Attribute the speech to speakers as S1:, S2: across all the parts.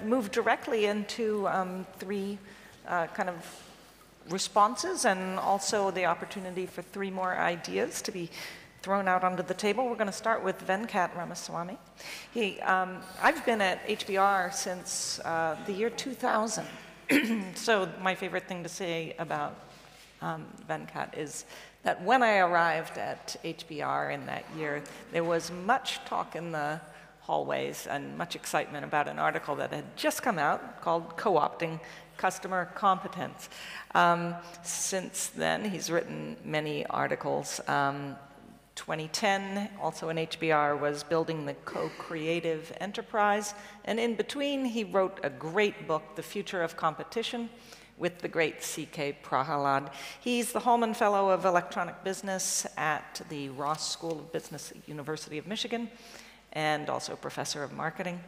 S1: move directly into three kind of responses and also the opportunity for three more ideas to be thrown out onto the table. We're going to start with Venkat Ramaswamy. I've been at HBR since the year 2000. So my favorite thing to say about Venkat is that when I arrived at HBR in that year, there was much talk in the hallways and much excitement about an article that had just come out called Co-opting Customer Competence. Since then, he's written many articles. 2010, also in HBR, was Building the Co-Creative Enterprise. And in between, he wrote a great book, The Future of Competition, with the great C.K. Prahalad. He's the Hallman Fellow of Electronic Business at the Ross School of Business at University of Michigan, and also Professor of Marketing.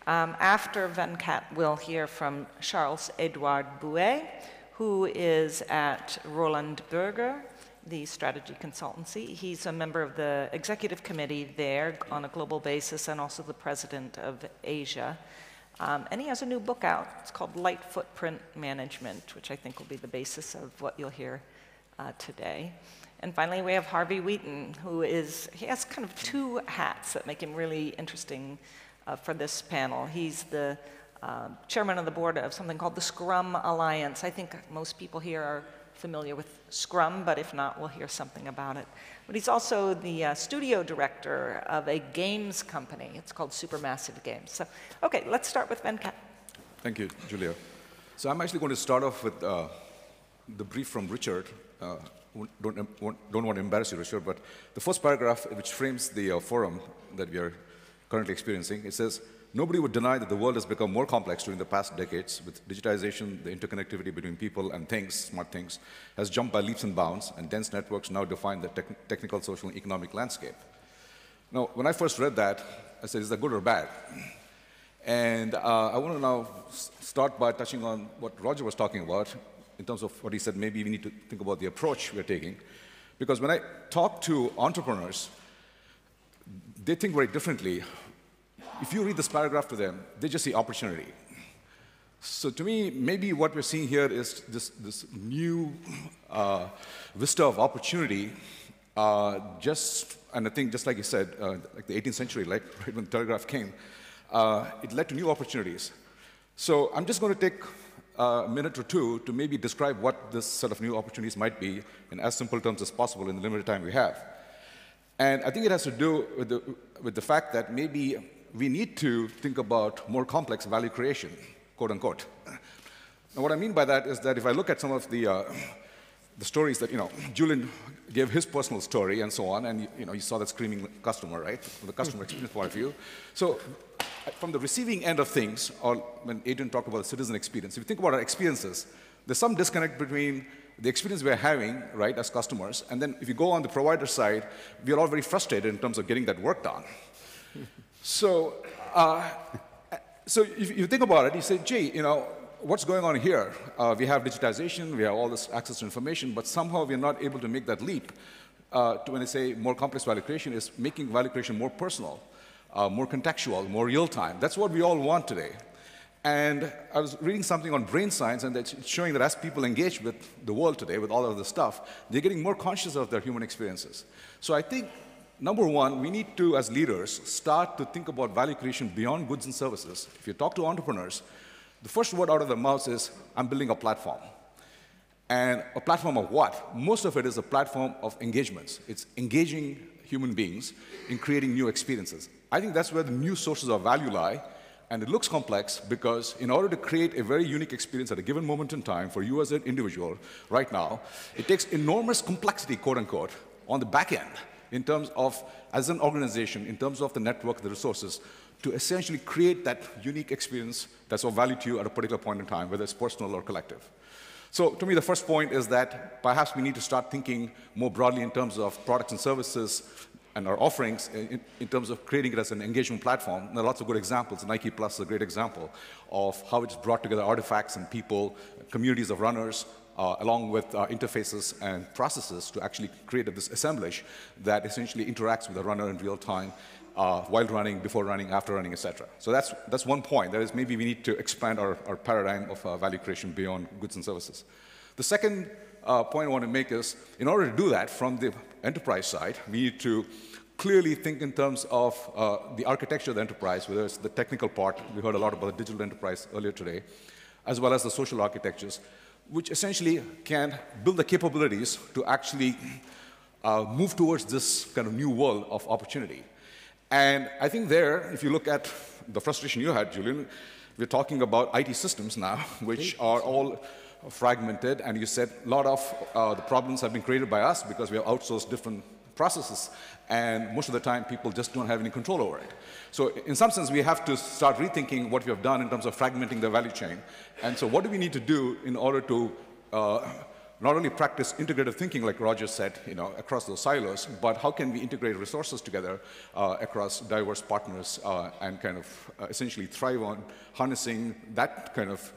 S1: After Venkat, we'll hear from Charles-Edouard Bouée, who is at Roland Berger, the strategy consultancy. He's a member of the executive committee there on a global basis and also the president of Asia. And he has a new book out. It's called Light Footprint Management, which I think will be the basis of what you'll hear today. And finally, we have Harvey Wheaton, he has kind of two hats that make him really interesting for this panel. He's the chairman of the board of something called the Scrum Alliance. I think most people here are familiar with Scrum, but if not, we'll hear something about it. But he's also the studio director of a games company. It's called Supermassive Games. So, okay, let's start with Venkat.
S2: Thank you, Julia. So I'm actually going to start off with the brief from Richard. Don't want to embarrass you, Richard, but the first paragraph, which frames the forum that we are currently experiencing, it says, "Nobody would deny that the world has become more complex during the past decades. With digitization, the interconnectivity between people and things, smart things, has jumped by leaps and bounds, and dense networks now define the technical, social, and economic landscape." Now, when I first read that, I said, is that good or bad? And I want to now start by touching on what Roger was talking about in terms of what he said, maybe we need to think about the approach we're taking. Because when I talk to entrepreneurs, they think very differently. If you read this paragraph to them, they just see opportunity. So to me, maybe what we're seeing here is this new vista of opportunity, and I think just like you said, like the 18th century, like right when the telegraph came, it led to new opportunities. So I'm just going to take a minute or two to maybe describe what this set of new opportunities might be in as simple terms as possible in the limited time we have. And I think it has to do with the fact that maybe we need to think about more complex value creation, quote unquote. Now, what I mean by that is that if I look at some of the stories that, Julian gave his personal story and so on, and you saw that screaming customer, right, from the customer experience point of view. So from the receiving end of things, or when Adrian talked about the citizen experience, if you think about our experiences, there's some disconnect between the experience we're having, right, as customers, and then if you go on the provider side, we're all very frustrated in terms of getting that work done. So if you think about it, you say, gee, what's going on here? We have digitization, we have all this access to information, but somehow we're not able to make that leap to, when I say more complex value creation, is making value creation more personal, more contextual, more real-time. That's what we all want today. And I was reading something on brain science, and it's showing that as people engage with the world today, with all of this stuff, they're getting more conscious of their human experiences. So I think, number one, we need to, as leaders, start to think about value creation beyond goods and services. If you talk to entrepreneurs, the first word out of their mouths is, I'm building a platform. And a platform of what? Most of it is a platform of engagements. It's engaging human beings in creating new experiences. I think that's where the new sources of value lie. And it looks complex because in order to create a very unique experience at a given moment in time for you as an individual right now, it takes enormous complexity, quote unquote, on the back end in terms of, as an organization, in terms of the network, the resources, to essentially create that unique experience that's of value to you at a particular point in time, whether it's personal or collective. So to me, the first point is that perhaps we need to start thinking more broadly in terms of products and services and our offerings in terms of creating it as an engagement platform. There are lots of good examples. Nike Plus is a great example of how it's brought together artifacts and people, communities of runners, along with interfaces and processes to actually create this assemblage that essentially interacts with the runner in real time while running, before running, after running, etc. So that's one point. That is, maybe we need to expand our paradigm of value creation beyond goods and services. The second point I want to make is, in order to do that from the enterprise side, we need to clearly think in terms of the architecture of the enterprise, whether it's the technical part, we heard a lot about the digital enterprise earlier today, as well as the social architectures, which essentially can build the capabilities to actually move towards this kind of new world of opportunity. And I think there, if you look at the frustration you had, Julian, we're talking about IT systems now, which are all fragmented, and you said a lot of the problems have been created by us because we have outsourced different processes, and most of the time people just don't have any control over it. So in some sense, we have to start rethinking what we have done in terms of fragmenting the value chain. And so what do we need to do in order to not only practice integrative thinking, like Roger said, across those silos, but how can we integrate resources together across diverse partners and kind of essentially thrive on harnessing that kind of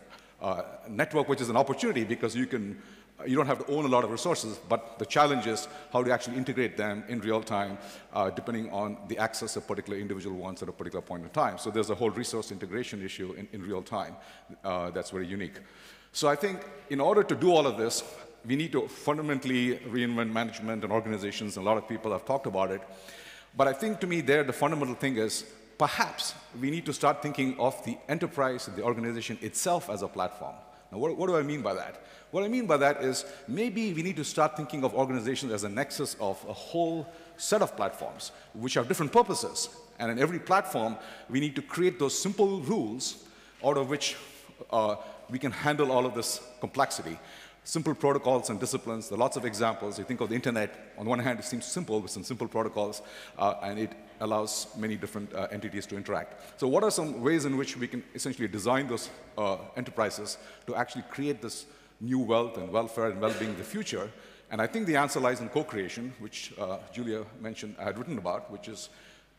S2: network, which is an opportunity because you don't have to own a lot of resources, but the challenge is how to actually integrate them in real time, depending on the access a particular individual wants at a particular point in time. So there's a whole resource integration issue in real time that's very unique. So I think in order to do all of this, we need to fundamentally reinvent management and organizations, and a lot of people have talked about it. But I think to me there, the fundamental thing is, perhaps we need to start thinking of the enterprise, the organization itself as a platform. Now, what do I mean by that? What I mean by that is maybe we need to start thinking of organizations as a nexus of a whole set of platforms which have different purposes. And in every platform, we need to create those simple rules out of which we can handle all of this complexity. Simple protocols and disciplines. There are lots of examples. You think of the internet, on one hand, it seems simple with some simple protocols, and it allows many different entities to interact. So what are some ways in which we can essentially design those enterprises to actually create this new wealth and welfare and well-being in the future? And I think the answer lies in co-creation, which Julia mentioned, I had written about, which is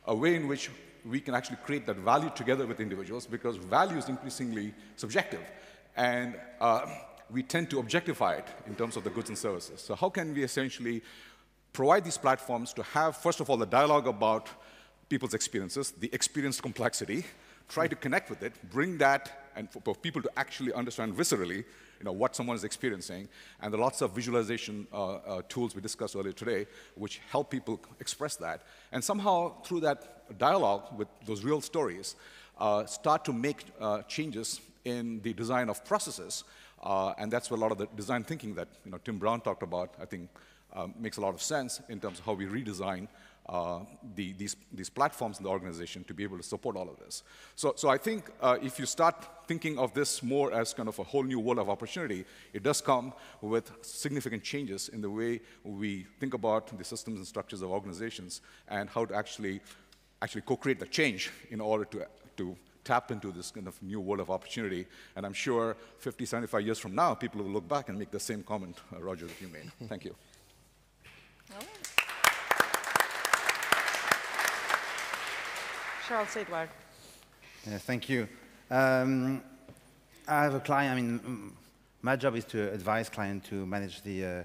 S2: a way in which we can actually create that value together with individuals, because value is increasingly subjective. And we tend to objectify it in terms of the goods and services. So how can we essentially provide these platforms to have, first of all, the dialogue about people's experiences, the experience complexity, try to connect with it, bring that, and for people to actually understand viscerally what someone is experiencing, and there are lots of visualization tools we discussed earlier today, which help people express that. And somehow, through that dialogue with those real stories, start to make changes in the design of processes. And that's where a lot of the design thinking that Tim Brown talked about, I think, makes a lot of sense in terms of how we redesign these platforms in the organization to be able to support all of this. So I think if you start thinking of this more as kind of a whole new world of opportunity, it does come with significant changes in the way we think about the systems and structures of organizations and how to actually co-create the change in order to tap into this kind of new world of opportunity. And I'm sure 50, 75 years from now, people will look back and make the same comment, Roger, that you made. Thank you.
S1: Charles-Edouard.
S3: Thank you. I have a client, my job is to advise clients to manage the,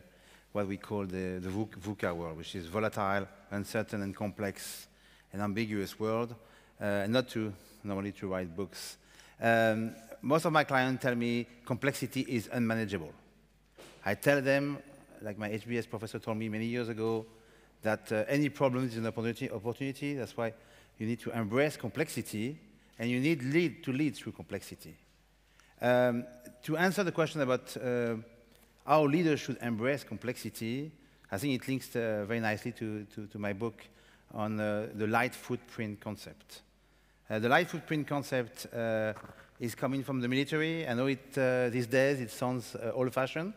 S3: what we call the VUCA world, which is volatile, uncertain, and complex, and ambiguous world, not normally to write books. Most of my clients tell me complexity is unmanageable. I tell them, like my HBS professor told me many years ago, that any problem is an opportunity. That's why you need to embrace complexity, and you need to lead through complexity. To answer the question about how leaders should embrace complexity, I think it links very nicely to my book on the light footprint concept. The light footprint concept is coming from the military. I know these days it sounds old-fashioned.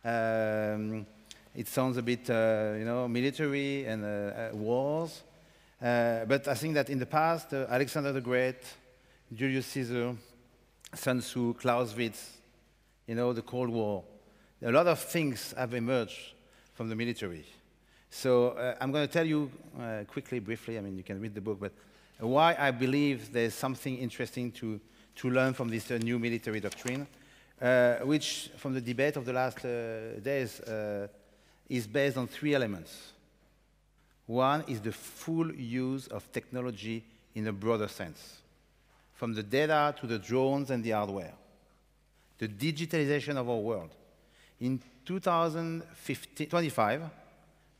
S3: It sounds a bit, military and wars. But I think that in the past, Alexander the Great, Julius Caesar, Sun Tzu, Clausewitz, the Cold War, a lot of things have emerged from the military. So I'm going to tell you quickly, briefly, you can read the book, but why I believe there's something interesting to learn from this new military doctrine. which, from the debate of the last days, is based on 3 elements. One is the full use of technology in a broader sense, from the data to the drones and the hardware. The digitalization of our world. In 2025,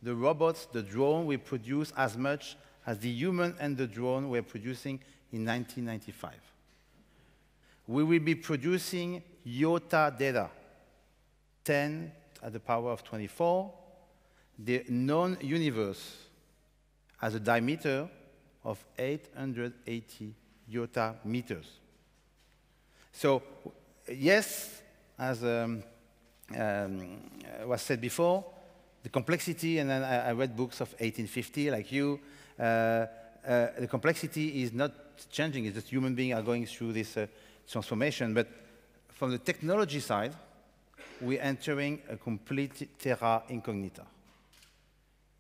S3: the robots, the drone, will produce as much as the human and the drone were producing in 1995. We will be producing iota data, 10 at the power of 24. The known universe has a diameter of 880 iota meters. So, yes, as was said before, the complexity, and then I read books of 1850, like you, the complexity is not changing, it's just human beings are going through this transformation. But from the technology side, we're entering a complete terra incognita,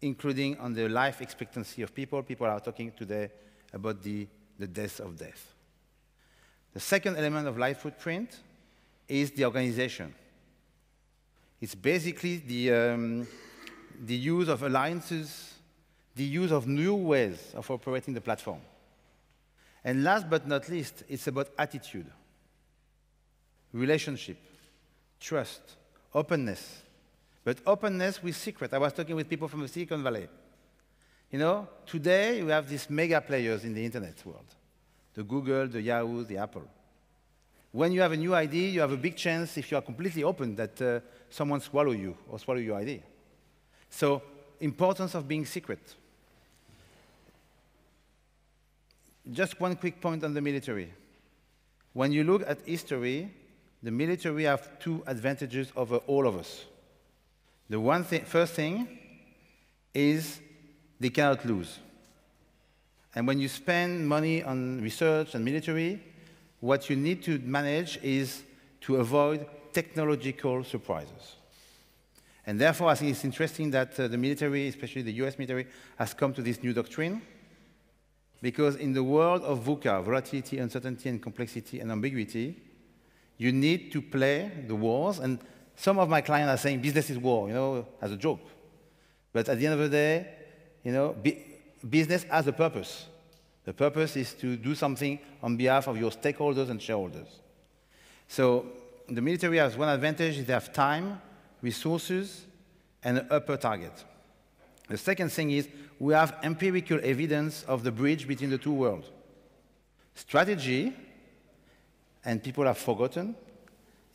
S3: including on the life expectancy of people. People are talking today about the death of death. The second element of life footprint is the organization. It's basically the use of alliances, the use of new ways of operating the platform. And last but not least, it's about attitude, relationship, trust, openness. But openness with secret. I was talking with people from the Silicon Valley. You know, today we have these mega players in the internet world, the Google, the Yahoo, the Apple. When you have a new idea, you have a big chance, if you are completely open, that someone swallow you or swallow your idea. So, importance of being secret. Just one quick point on the military. When you look at history, the military have 2 advantages over all of us. The first thing is they cannot lose. And when you spend money on research and military, what you need to manage is to avoid technological surprises. And therefore, I think it's interesting that the military, especially the US military, has come to this new doctrine. Because in the world of VUCA, volatility, uncertainty, and complexity, and ambiguity, you need to play the wars. And some of my clients are saying business is war, you know, as a joke. But at the end of the day, you know, business has a purpose. The purpose is to do something on behalf of your stakeholders and shareholders. So the military has one advantage, is they have time, resources, and an upper target. The second thing is we have empirical evidence of the bridge between the 2 worlds. Strategy, and people have forgotten,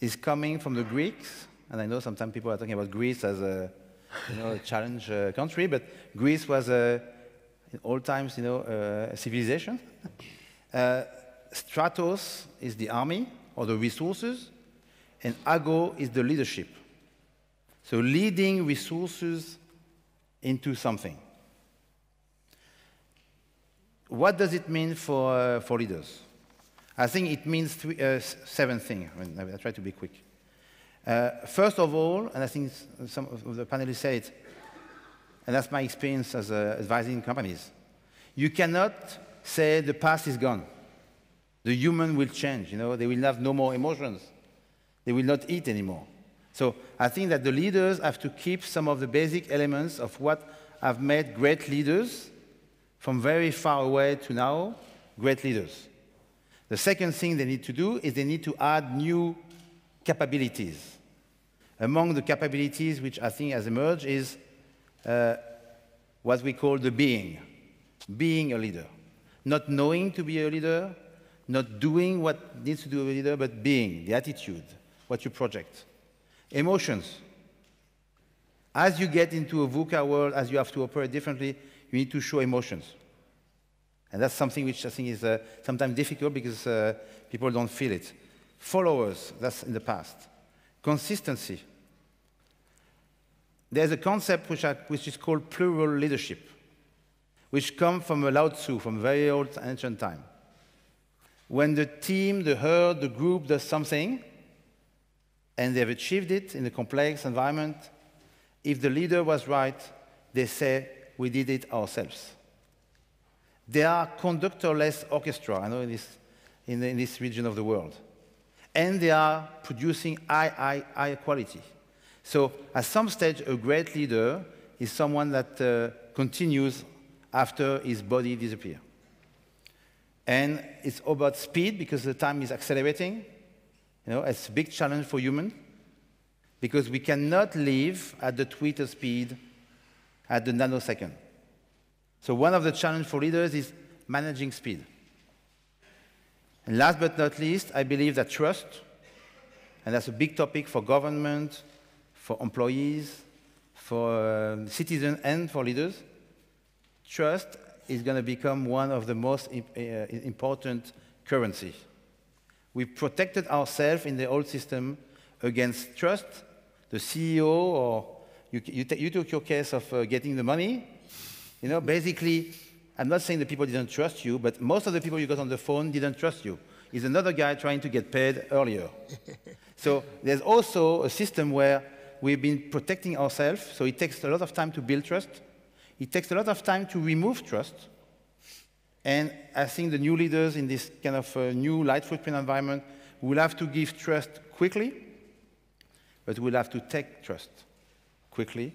S3: is coming from the Greeks. And I know sometimes people are talking about Greece as a, a challenge country, but Greece was in all times, a civilization. Stratos is the army or the resources, and ago is the leadership. So leading resources into something. What does it mean for leaders? I think it means 7 things. I mean, I try to be quick. First of all, and I think some of the panelists say it, and that's my experience as advising companies, you cannot say the past is gone. The human will change. They will have no more emotions. They will not eat anymore. So I think that the leaders have to keep some of the basic elements of what have made great leaders from very far away to now great leaders. The second thing they need to do is they need to add new capabilities. Among the capabilities which I think has emerged is what we call the being a leader. Not knowing to be a leader, not doing what needs to do a leader, but being, the attitude, what you project. Emotions. As you get into a VUCA world, as you have to operate differently, you need to show emotions. And that's something which I think is sometimes difficult because people don't feel it. Followers, that's in the past. Consistency. There's a concept which is called plural leadership, which comes from a Lao Tzu, from very old ancient time. When the team, the herd, the group does something, and they've achieved it in a complex environment, if the leader was right, they say, we did it ourselves. They are conductorless orchestra, I know in this region of the world. and they are producing high quality. So at some stage, a great leader is someone that continues after his body disappears. And it's about speed, because the time is accelerating. You know, it's a big challenge for humans, because we cannot live at the Twitter speed at the nanosecond. So one of the challenges for leaders is managing speed. And last but not least, I believe that trust, and that's a big topic for government, for employees, for citizens, and for leaders, trust is going to become one of the most important currencies. We protected ourselves in the old system against trust. The CEO, or you took your case of getting the money. You know, basically, I'm not saying the people didn't trust you, but most of the people you got on the phone didn't trust you. It's another guy trying to get paid earlier. So there's also a system where we've been protecting ourselves, so it takes a lot of time to build trust. It takes a lot of time to remove trust. And I think the new leaders in this kind of new light footprint environment will have to give trust quickly, but we'll have to take trust quickly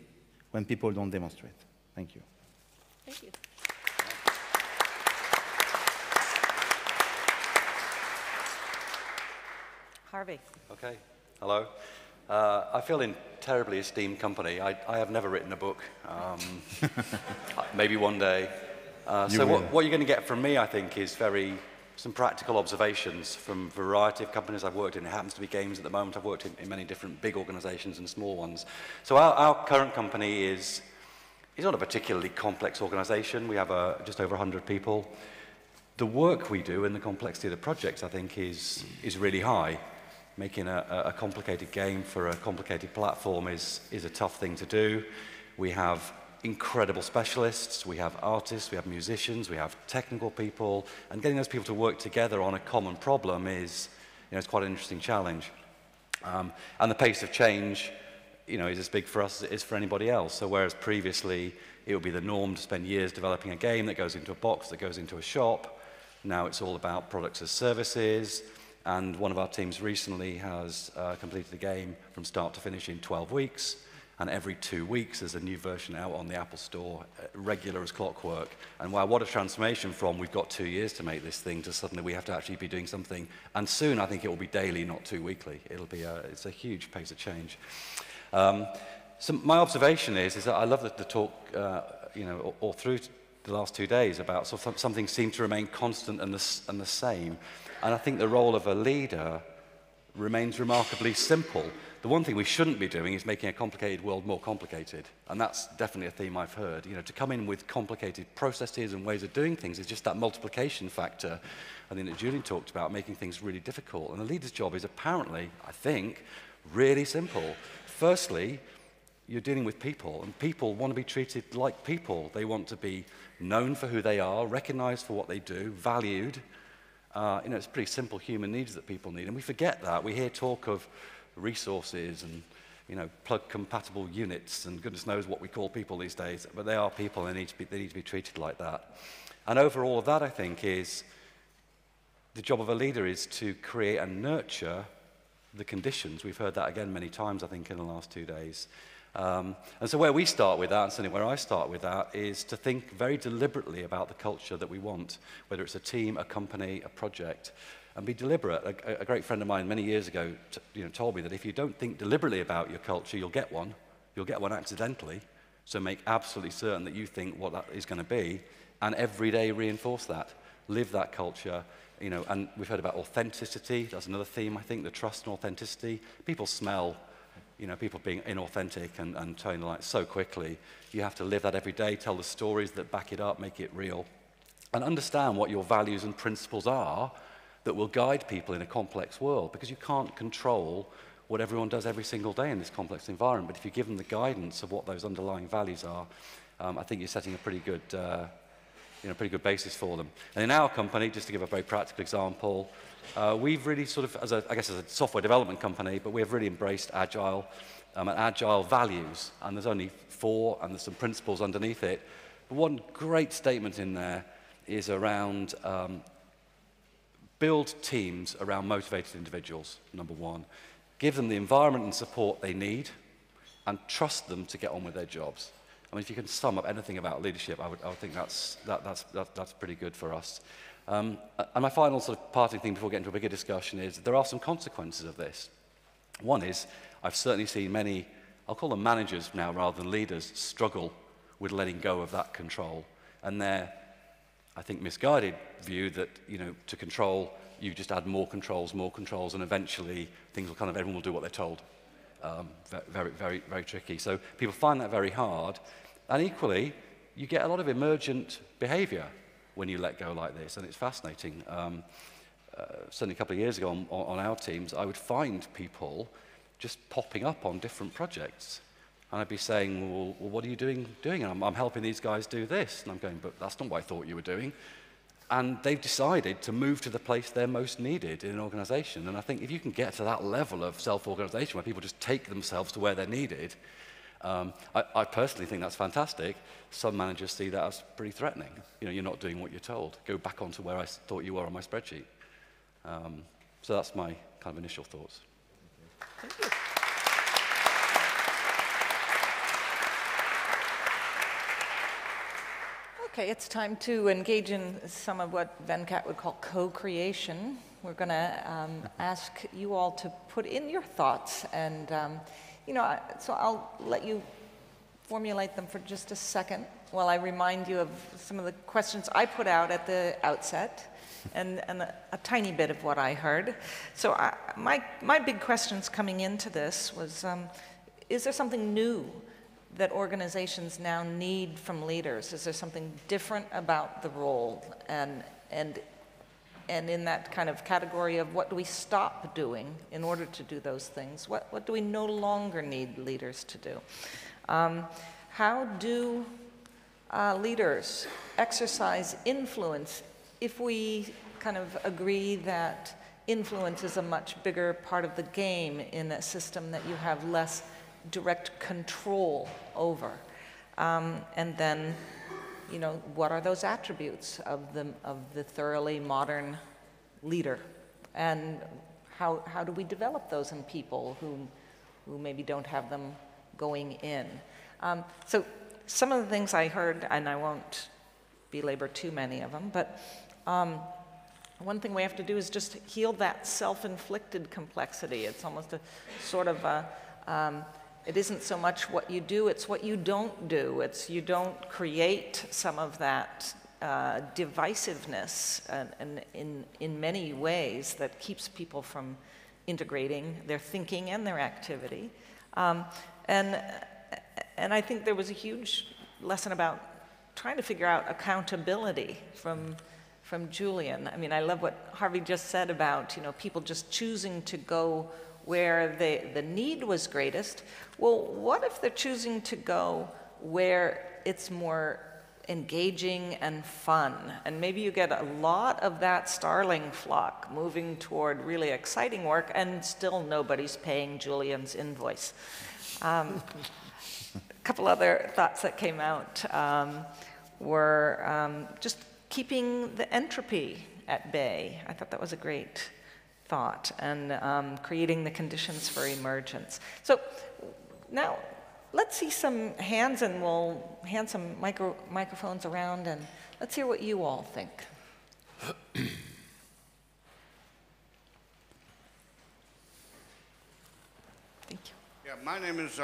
S3: when people don't demonstrate. Thank you.
S1: Thank you. Harvey.
S4: Okay. Hello. I feel in terribly esteemed company. I have never written a book. Maybe one day. So what you're going to get from me, I think, is some practical observations from a variety of companies I've worked in. It happens to be games at the moment. I've worked in many different big organizations and small ones. So our current company is not a particularly complex organization. We have just over 100 people. The work we do and the complexity of the projects, I think, is really high. Making a complicated game for a complicated platform is a tough thing to do. We have incredible specialists, we have artists, we have musicians, we have technical people, and getting those people to work together on a common problem is, it's quite an interesting challenge. And the pace of change, is as big for us as it is for anybody else. So whereas previously it would be the norm to spend years developing a game that goes into a box, that goes into a shop, now it's all about products as services. And one of our teams recently has completed the game from start to finish in 12 weeks. And every 2 weeks, there's a new version out on the Apple Store, regular as clockwork. And wow, what a transformation from we've got 2 years to make this thing to suddenly we have to actually be doing something. And soon, I think it will be daily, not 2 weekly. It's a huge pace of change. So my observation is that I love the talk, all through the last 2 days about something seemed to remain constant and the same. And I think the role of a leader remains remarkably simple. The one thing we shouldn't be doing is making a complicated world more complicated. And that's definitely a theme I've heard. To come in with complicated processes and ways of doing things is just that multiplication factor, I think, that Julian talked about, making things really difficult. And the leader's job is apparently, I think, really simple. Firstly, you're dealing with people, and people want to be treated like people. They want to be known for who they are, recognized for what they do, valued. It's pretty simple human needs that people need, and we forget that. We hear talk of resources and, plug-compatible units, and goodness knows what we call people these days, but they are people, and they need to be treated like that. And over all of that, I think, is the job of a leader is to create and nurture the conditions. We've heard that again many times, I think, in the last 2 days. And so where we start with that, and certainly where I start with that, is to think very deliberately about the culture that we want, whether it's a team, a company, a project, and be deliberate. A great friend of mine many years ago told me that if you don't think deliberately about your culture, you'll get one. You'll get one accidentally. So make absolutely certain that you think what that is going to be, and every day reinforce that. Live that culture. And we've heard about authenticity. That's another theme, I think, the trust and authenticity. People smell people being inauthentic and telling the lies so quickly. You have to live that every day, tell the stories that back it up, make it real, and understand what your values and principles are that will guide people in a complex world, because you can't control what everyone does every single day in this complex environment. But if you give them the guidance of what those underlying values are, I think you're setting a pretty good pretty good basis for them. And in our company, just to give a very practical example, we've really sort of, as a software development company, but we have really embraced Agile and Agile values. And there's only 4, and there's some principles underneath it. But one great statement in there is around build teams around motivated individuals, number one. Give them the environment and support they need, and trust them to get on with their jobs. I mean, if you can sum up anything about leadership, I would think that's pretty good for us. And my final sort of parting thing before getting to a bigger discussion is there are some consequences of this. One is, I've certainly seen many, I'll call them managers now rather than leaders, struggle with letting go of that control. And their, I think, misguided view that, you know, to control, you just add more controls, and eventually things will everyone will do what they're told. Very, very, very tricky. So people find that very hard. And equally, you get a lot of emergent behavior when you let go like this, and it's fascinating. Certainly a couple of years ago on our teams, I would find people just popping up on different projects. And I'd be saying, well what are you doing? And I'm helping these guys do this. And I'm going, but that's not what I thought you were doing. And they've decided to move to the place they're most needed in an organization. And I think if you can get to that level of self-organization where people just take themselves to where they're needed, I personally think that's fantastic. Some managers see that as pretty threatening. You know, you're not doing what you're told. Go back onto where I thought you were on my spreadsheet. So that's my kind of initial thoughts.
S1: Thank you. Okay, it's time to engage in some of what Venkat would call co-creation. We're going to ask you all to put in your thoughts, and you know, so I'll let you formulate them for just a second while I remind you of some of the questions I put out at the outset, and a tiny bit of what I heard. So my big questions coming into this was, is there something new that organizations now need from leaders? Is there something different about the role? And in that kind of category of what do we stop doing in order to do those things? What do we no longer need leaders to do? How do leaders exercise influence if we kind of agree that influence is a much bigger part of the game in a system that you have less direct control over? And then, you know, what are those attributes of the thoroughly modern leader? And how do we develop those in people who maybe don't have them going in? So some of the things I heard, and I won't belabor too many of them, but one thing we have to do is just heal that self-inflicted complexity. It's almost a sort of a, it isn't so much what you do, it's what you don't do. It's you don't create some of that divisiveness and in many ways that keeps people from integrating their thinking and their activity. And I think there was a huge lesson about trying to figure out accountability from Julian. I mean, I love what Harvey just said about, you know, people just choosing to go where the need was greatest. Well, what if they're choosing to go where it's more engaging and fun? And maybe you get a lot of that starling flock moving toward really exciting work, and still nobody's paying Julian's invoice. A couple other thoughts that came out were just keeping the entropy at bay. I thought that was a great thought, and creating the conditions for emergence. So now let's see some hands, and we'll hand some microphones around, and let's hear what you all think. Thank you.
S5: Yeah, my name is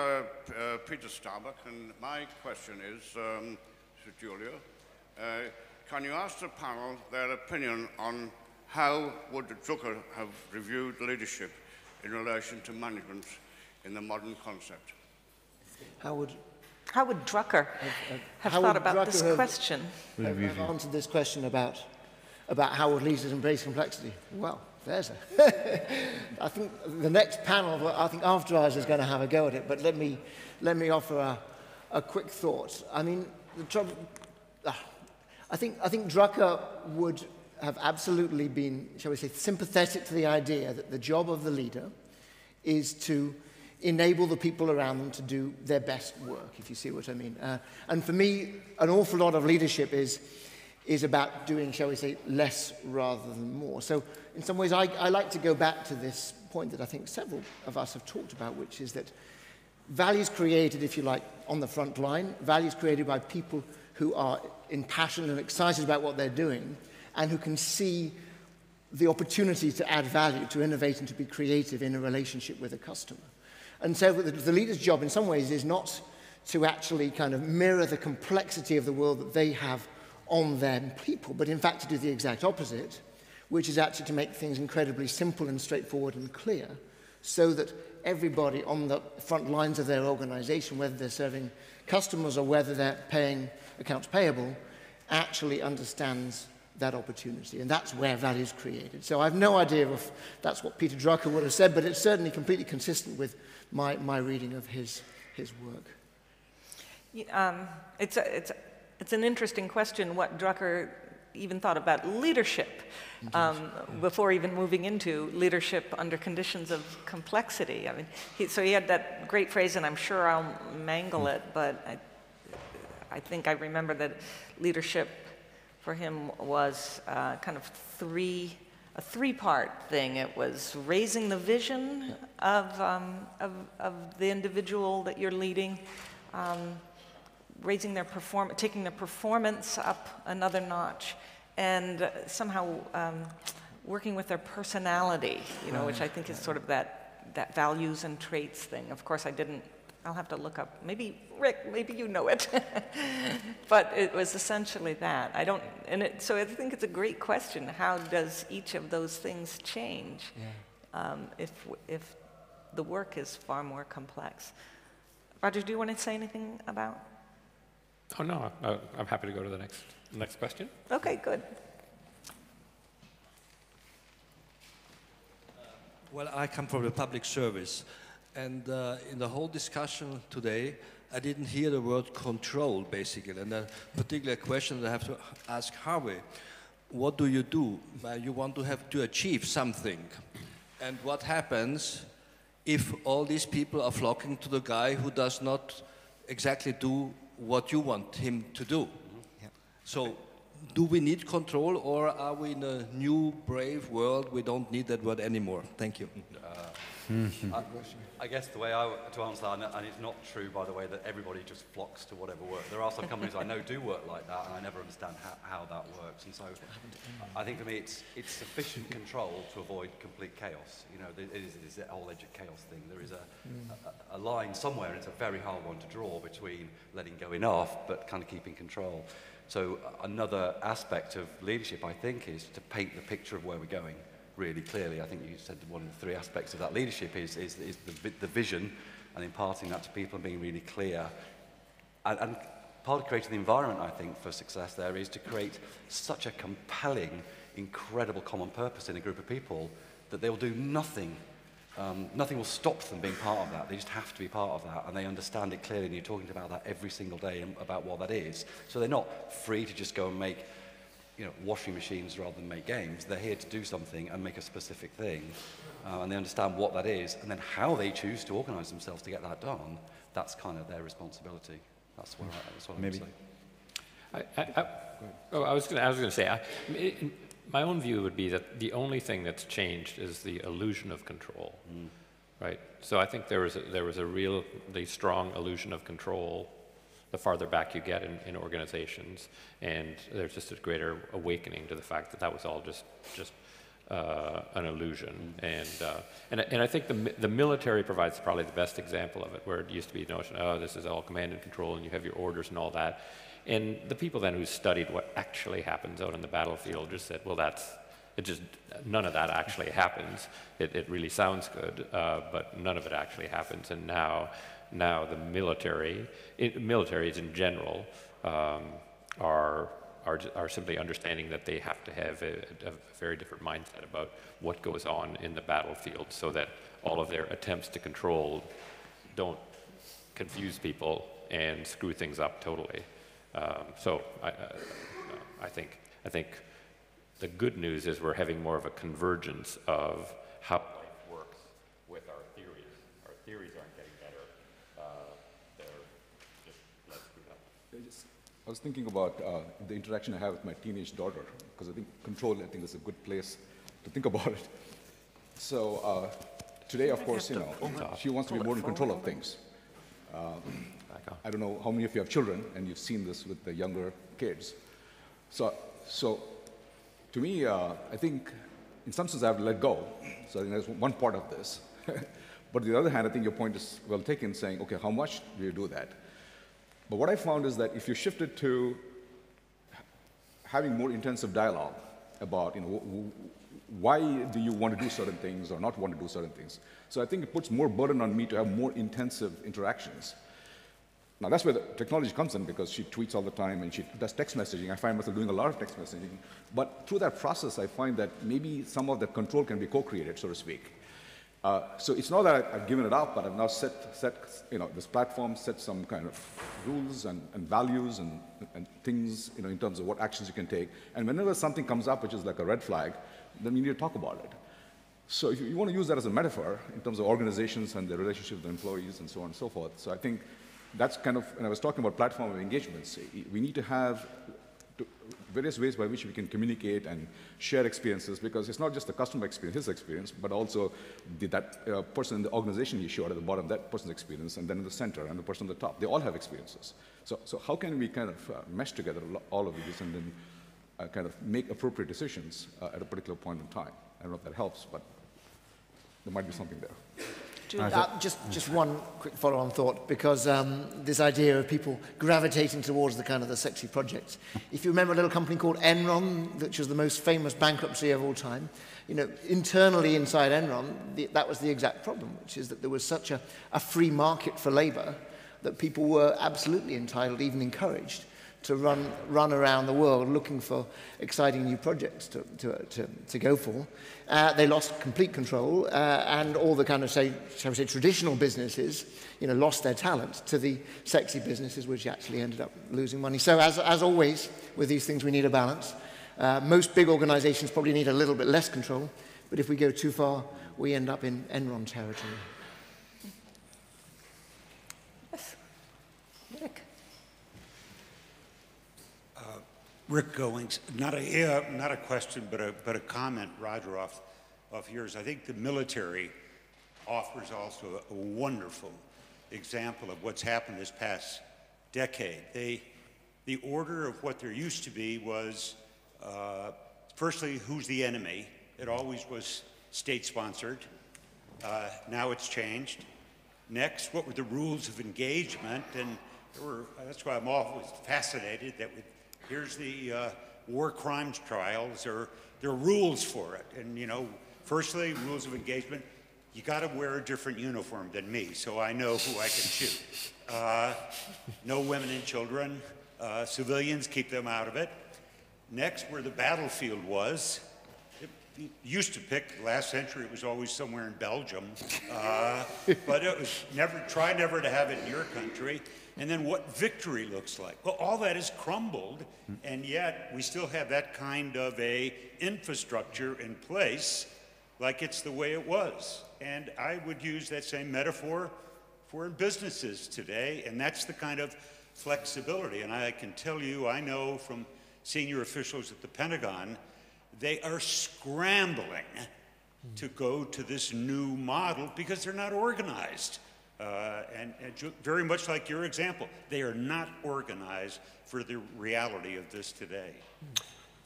S5: Peter Starbuck, and my question is to Julia. Can you ask the panel their opinion on how would Drucker have reviewed leadership in relation to management in the modern concept?
S1: How would Drucker have thought about this question?
S6: Have answered this question about how would leaders embrace complexity? Well, there's I think the next panel, I think after ours, is going to have a go at it, but let me offer a quick thought. I mean, the trouble, I think Drucker would have absolutely been, shall we say, sympathetic to the idea that the job of the leader is to enable the people around them to do their best work, if you see what I mean. And for me, an awful lot of leadership is is about doing, shall we say, less rather than more. So in some ways, I like to go back to this point that I think several of us have talked about, which is that values created, if you like, on the front line, values created by people who are impassioned and excited about what they're doing, and who can see the opportunity to add value, to innovate and to be creative in a relationship with a customer. And so the leader's job in some ways is not to actually kind of mirror the complexity of the world that they have on their people, but in fact to do the exact opposite, which is actually to make things incredibly simple and straightforward and clear, so that everybody on the front lines of their organization, whether they're serving customers or whether they're paying accounts payable, actually understands that opportunity. And that's where value is created. So I have no idea if that's what Peter Drucker would have said, but it's certainly completely consistent with my reading of his work.
S1: It's an interesting question what Drucker even thought about leadership before even moving into leadership under conditions of complexity. I mean, so he had that great phrase, and I'm sure I'll mangle it, but I think I remember that leadership for him was kind of a three-part thing. It was raising the vision of the individual that you're leading, raising their taking their performance up another notch, and somehow working with their personality, you know, which I think is sort of that values and traits thing. Of course, I'll have to look up, maybe, Rick, maybe you know it. But it was essentially that. So I think it's a great question. How does each of those things change if the work is far more complex? Roger, do you want to say anything about?
S7: Oh, no, I'm happy to go to the next question.
S1: Okay, good.
S8: Well, I come from the public service, and in the whole discussion today, I didn't hear the word control, basically. And a particular question that I have to ask Harvey: what do? You want to achieve something, and what happens if all these people are flocking to the guy who does not exactly do what you want him to do? Yeah. So, do we need control, or are we in a new, brave world? We don't need that word anymore. Thank you.
S4: I guess the way to answer that, and it's not true, by the way, that everybody just flocks to whatever works. There are some companies I know do work like that, and I never understand how that works. And so I think for me, it's sufficient control to avoid complete chaos. You know, it is that whole edge of chaos thing. There is a line somewhere, and it's a very hard one to draw between letting go enough, but kind of keeping control. So another aspect of leadership, I think, is to paint the picture of where we're going really clearly. I think you said one of the three aspects of that leadership is the vision, and imparting that to people and being really clear. And part of creating the environment, I think, for success there is to create such a compelling, incredible common purpose in a group of people that they will do nothing. Nothing will stop them being part of that. They just have to be part of that, and they understand it clearly, and you're talking about that every single day and about what that is. So they're not free to just go and make, you know, washing machines rather than make games. They're here to do something and make a specific thing, and they understand what that is, and then how they choose to organize themselves to get that done. That's kind of their responsibility. That's what I would say.
S7: I was going to say, my own view would be that the only thing that's changed is the illusion of control, right? So I think there was a really strong illusion of control the farther back you get in organizations, and there's just a greater awakening to the fact that was all just an illusion. And I think the military provides probably the best example of it, where it used to be the notion, oh, this is all command and control, and you have your orders and all that. And the people then who studied what actually happens out on the battlefield just said, well, none of that actually happens. It really sounds good, but none of it actually happens. And now the militaries in general are simply understanding that they have to have a very different mindset about what goes on in the battlefield, so that all of their attempts to control don't confuse people and screw things up totally. So I think the good news is we're having more of a convergence of how life works with our theories. Our theories aren't getting better; they're just less screwed up.
S2: I was thinking about the interaction I have with my teenage daughter, because I think control, is a good place to think about it. So today, of course, she wants to be more in control of things. I don't know how many of you have children, and you've seen this with the younger kids. So to me, I think in some sense I have to let go. So I think that's one part of this. But on the other hand, I think your point is well taken, saying, okay, how much do you do that? But what I found is that if you shifted to having more intensive dialogue about, why do you want to do certain things or not want to do certain things? So I think it puts more burden on me to have more intensive interactions. Now that's where the technology comes in, because she tweets all the time and she does text messaging. I find myself doing a lot of text messaging. But through that process, I find that maybe some of the control can be co-created, so to speak. So it's not that I've given it up, but I've now set this platform, set some kind of rules and values and things, in terms of what actions you can take. And whenever something comes up which is like a red flag, then we need to talk about it. So if you want to use that as a metaphor in terms of organizations and their relationship with the employees and so on and so forth. So I think that's kind of, when I was talking about platform of engagements, we need to have various ways by which we can communicate and share experiences, because it's not just the customer experience, his experience, but also that person in the organization he showed at the bottom, that person's experience, and then in the center, and the person at the top. They all have experiences. So how can we kind of mesh together all of these and then kind of make appropriate decisions at a particular point in time? I don't know if that helps, but there might be something there.
S6: Just one quick follow-on thought, because this idea of people gravitating towards the kind of the sexy projects. If you remember a little company called Enron, which was the most famous bankruptcy of all time, internally inside Enron, that was the exact problem, which is that there was such a free market for labor that people were absolutely entitled, even encouraged, to run around the world looking for exciting new projects to go for. They lost complete control, and all the kind of, shall we say, traditional businesses, lost their talent to the sexy businesses, which actually ended up losing money. So as always, with these things, we need a balance. Most big organizations probably need a little bit less control, but if we go too far, we end up in Enron territory.
S1: Yes. Rick.
S9: Rick Goings, not a question, but a comment, Roger, off yours. I think the military offers also a wonderful example of what's happened this past decade. The order of what there used to be was, firstly, who's the enemy? It always was state-sponsored. Now it's changed. Next, what were the rules of engagement? And that's why I'm always fascinated that here's the war crimes trials, or there are rules for it. And, firstly, rules of engagement, you got to wear a different uniform than me, so I know who I can shoot. No women and children, civilians, keep them out of it. Next, where the battlefield was, it used to pick, last century it was always somewhere in Belgium, but it was try never to have it in your country. And then what victory looks like. Well, all that has crumbled, and yet we still have that kind of a infrastructure in place, like it's the way it was. And I would use that same metaphor for businesses today, and that's the kind of flexibility. And I can tell you, I know from senior officials at the Pentagon, they are scrambling to go to this new model because they're not organized. And very much like your example, they are not organized for the reality of this today.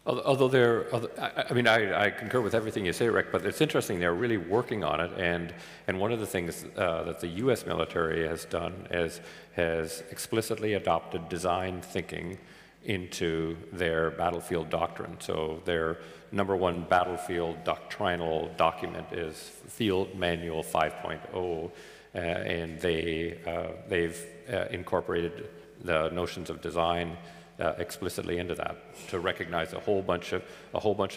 S7: Although I concur with everything you say, Rick, but it's interesting, they're really working on it, and one of the things that the US military has done has explicitly adopted design thinking into their battlefield doctrine. So their #1 battlefield doctrinal document is Field Manual 5.0, and they've incorporated the notions of design explicitly into that, to recognize a whole bunch of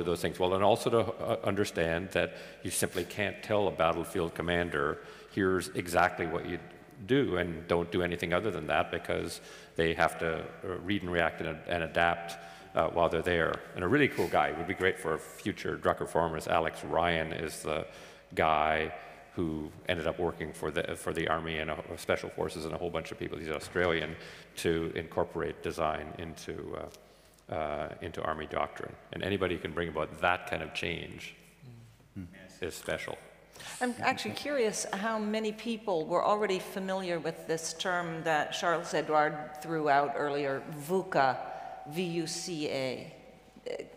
S7: those things. Well, and also to understand that you simply can't tell a battlefield commander, here's exactly what you do, and don't do anything other than that, because they have to read and react and adapt while they're there. And a really cool guy, would be great for future Drucker formers, Alex Ryan is the guy who ended up working for the Army and Special Forces and a whole bunch of people. He's Australian, to incorporate design into Army doctrine. And anybody who can bring about that kind of change is special.
S1: I'm actually curious how many people were already familiar with this term that Charles-Edouard threw out earlier, VUCA, V-U-C-A.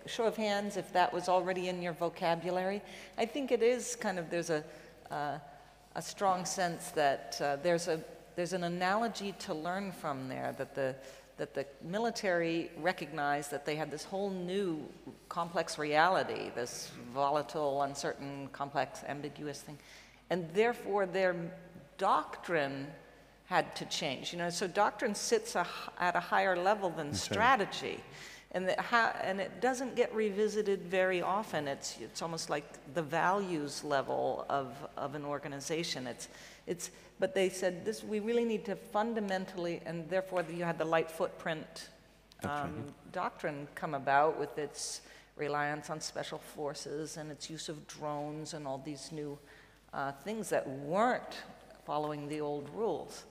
S1: Show of hands if that was already in your vocabulary. I think it is kind of, there's a strong sense that there's an analogy to learn from there, that the military recognized that they had this whole new complex reality, this volatile, uncertain, complex, ambiguous thing, and therefore their doctrine had to change. You know, so doctrine sits at a higher level than strategy. And it doesn't get revisited very often. It's almost like the values level of an organization. But they said we really need to fundamentally, and therefore you had the light footprint doctrine come about with its reliance on special forces and its use of drones and all these new things that weren't following the old rules.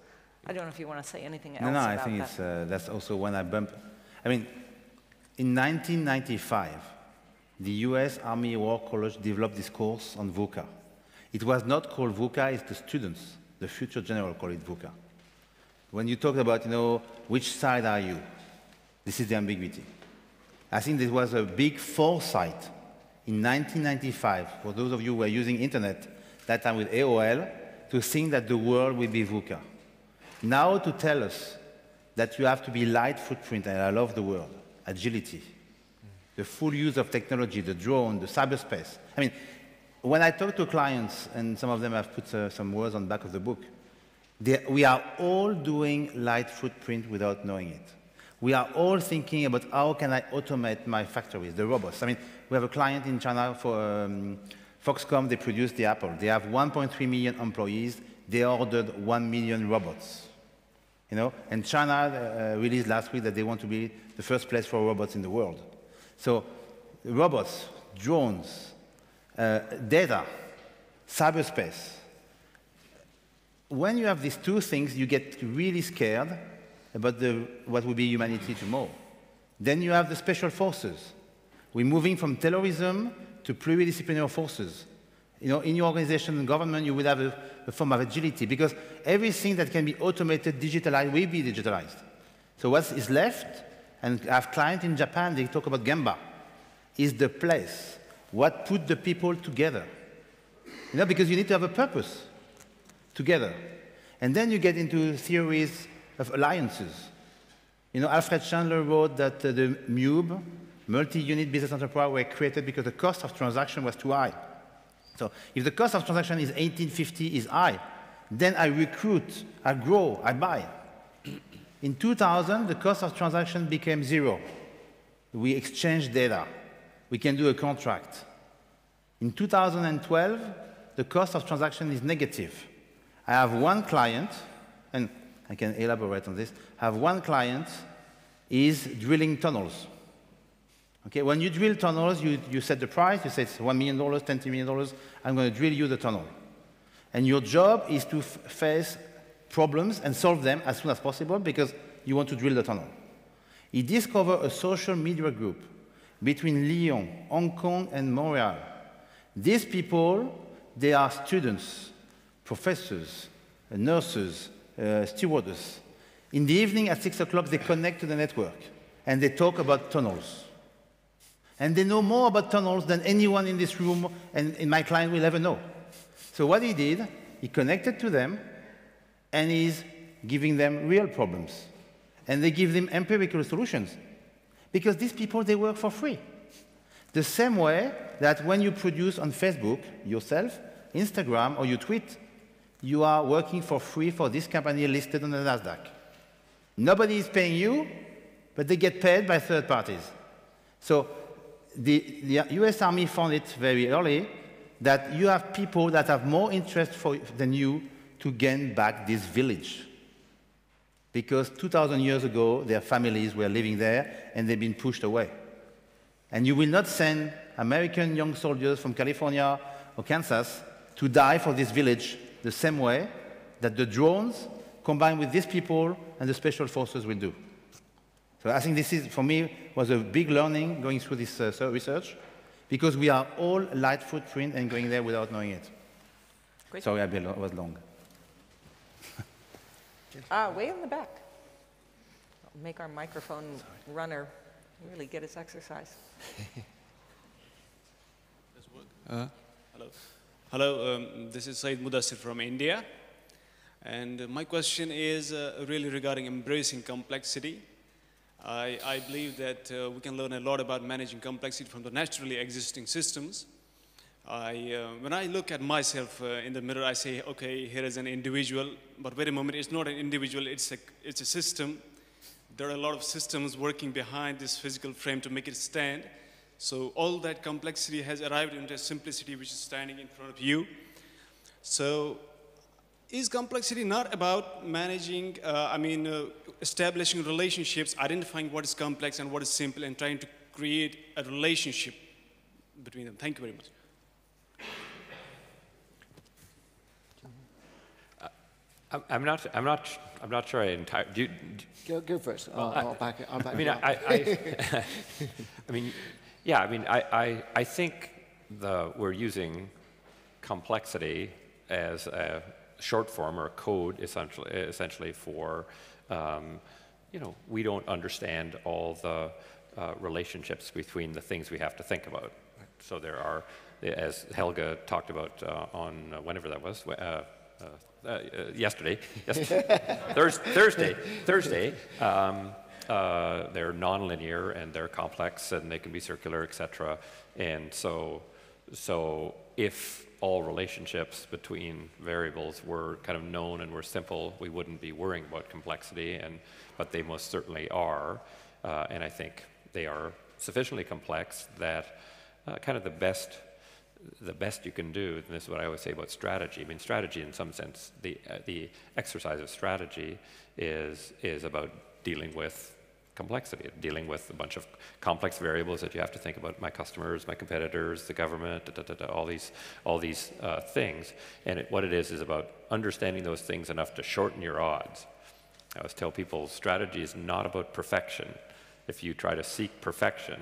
S1: I don't know if you want to say anything else about that.
S3: No, I think that's also when I bump. I mean, in 1995, the US Army War College developed this course on VUCA. It was not called VUCA, it's the students, the future general call it VUCA. When you talk about, you know, which side are you? This is the ambiguity. I think there was a big foresight in 1995, for those of you who were using internet, that time with AOL, to think that the world will be VUCA. Now to tell us that you have to be light footprint, and I love the word, agility, the full use of technology, the drone, the cyberspace. I mean, when I talk to clients, and some of them have put some words on the back of the book, we are all doing light footprint without knowing it. We are all thinking about how can I automate my factories, the robots. I mean, we have a client in China for Foxconn, they produce the Apple. They have 1.3 million employees. They ordered 1 million robots. You know, and China released last week that they want to be the first place for robots in the world. So robots, drones, data, cyberspace. When you have these two things, you get really scared about what will be humanity tomorrow. Then you have the special forces. We're moving from terrorism to pluridisciplinary forces. You know, in your organization and government, you will have a form of agility because everything that can be automated, digitalized, will be digitalized. So what is left, and I have clients in Japan, they talk about Gemba, is the place. What put the people together? You know, because you need to have a purpose together. And then you get into theories of alliances. You know, Alfred Chandler wrote that the MUBE, multi-unit business enterprise, were created because the cost of transaction was too high. So if the cost of transaction is 1850 is high, then I recruit, I grow, I buy. In 2000, the cost of transaction became 0. We exchange data. We can do a contract. In 2012, the cost of transaction is negative. I have one client, and I can elaborate on this. I have one client is drilling tunnels. Okay, when you drill tunnels, you set the price. You say it's $1 million, $20 million. I'm going to drill you the tunnel. And your job is to face problems and solve them as soon as possible because you want to drill the tunnel. He discovered a social media group between Lyon, Hong Kong, and Montreal. These people, they are students, professors, nurses, stewardess. In the evening at 6 o'clock, they connect to the network, and they talk about tunnels. And they know more about tunnels than anyone in this room and in my client will ever know. So what he did, he connected to them, and he's giving them real problems. And they give them empirical solutions. Because these people, they work for free. The same way that when you produce on Facebook yourself, Instagram, or you tweet, you are working for free for this company listed on the NASDAQ. Nobody is paying you, but they get paid by third parties. So the US Army found it very early that you have people that have more interest than you to gain back this village. Because 2,000 years ago, their families were living there, and they've been pushed away. And you will not send American young soldiers from California or Kansas to die for this village the same way that the drones combined with these people and the special forces will do. So I think this is, for me, was a big learning going through this research, because we are all light footprint and going there without knowing it.
S1: Great.
S3: Sorry, I was long.
S1: Way in the back. I'll make our microphone runner really get his exercise.
S10: Hello, this is Saeed Mudassir from India. And my question is really regarding embracing complexity. I believe that we can learn a lot about managing complexity from the naturally existing systems. When I look at myself in the mirror, I say, okay, here is an individual, but wait a moment, it's not an individual, it's a system. There are a lot of systems working behind this physical frame to make it stand. So all that complexity has arrived into a simplicity which is standing in front of you. So is complexity not about managing, establishing relationships, identifying what is complex and what is simple, and trying to create a relationship between them? Thank you very much.
S7: I'm not sure I entirely.
S6: Go first. I'll back it.
S7: I think we're using complexity as a short form or a code essentially for, we don't understand all the relationships between the things we have to think about. So there are, as Helga talked about on whenever that was, yesterday, Thursday. They're nonlinear and they're complex and they can be circular, etc. And so if all relationships between variables were kind of known and were simple, we wouldn't be worrying about complexity. But they most certainly are, and I think they are sufficiently complex that kind of the best you can do, and this is what I always say about strategy. I mean, strategy in some sense, the exercise of strategy is about dealing with complexity, dealing with a bunch of complex variables that you have to think about: my customers, my competitors, the government, all these things. And what it is about understanding those things enough to shorten your odds. I always tell people strategy is not about perfection. If you try to seek perfection,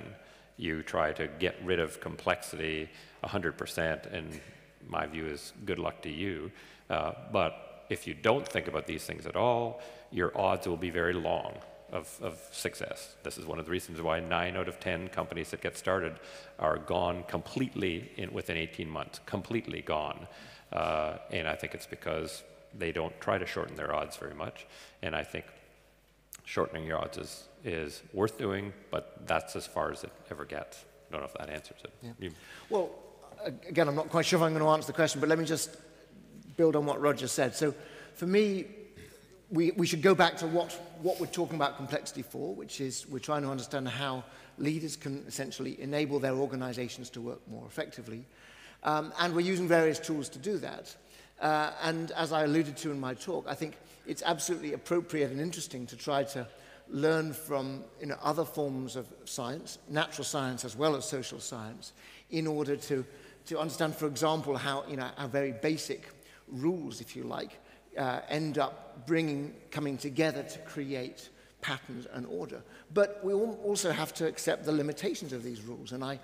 S7: you try to get rid of complexity 100%, and my view is good luck to you. But if you don't think about these things at all, your odds will be very long of success. This is one of the reasons why 9 out of 10 companies that get started are gone completely within 18 months, completely gone. And I think it's because they don't try to shorten their odds very much. And I think shortening your odds is worth doing, but that's as far as it ever gets. I don't know if that answers it.
S6: Yeah. Well, again, I'm not quite sure if I'm going to answer the question, but let me just build on what Roger said. So for me, we should go back to what we're talking about complexity for, which is we're trying to understand how leaders can essentially enable their organizations to work more effectively. And we're using various tools to do that. And as I alluded to in my talk, I think it's absolutely appropriate and interesting to try to learn from other forms of science, natural science as well as social science, in order to understand, for example, how our very basic rules, if you like, end up coming together to create patterns and order. But we also have to accept the limitations of these rules. And I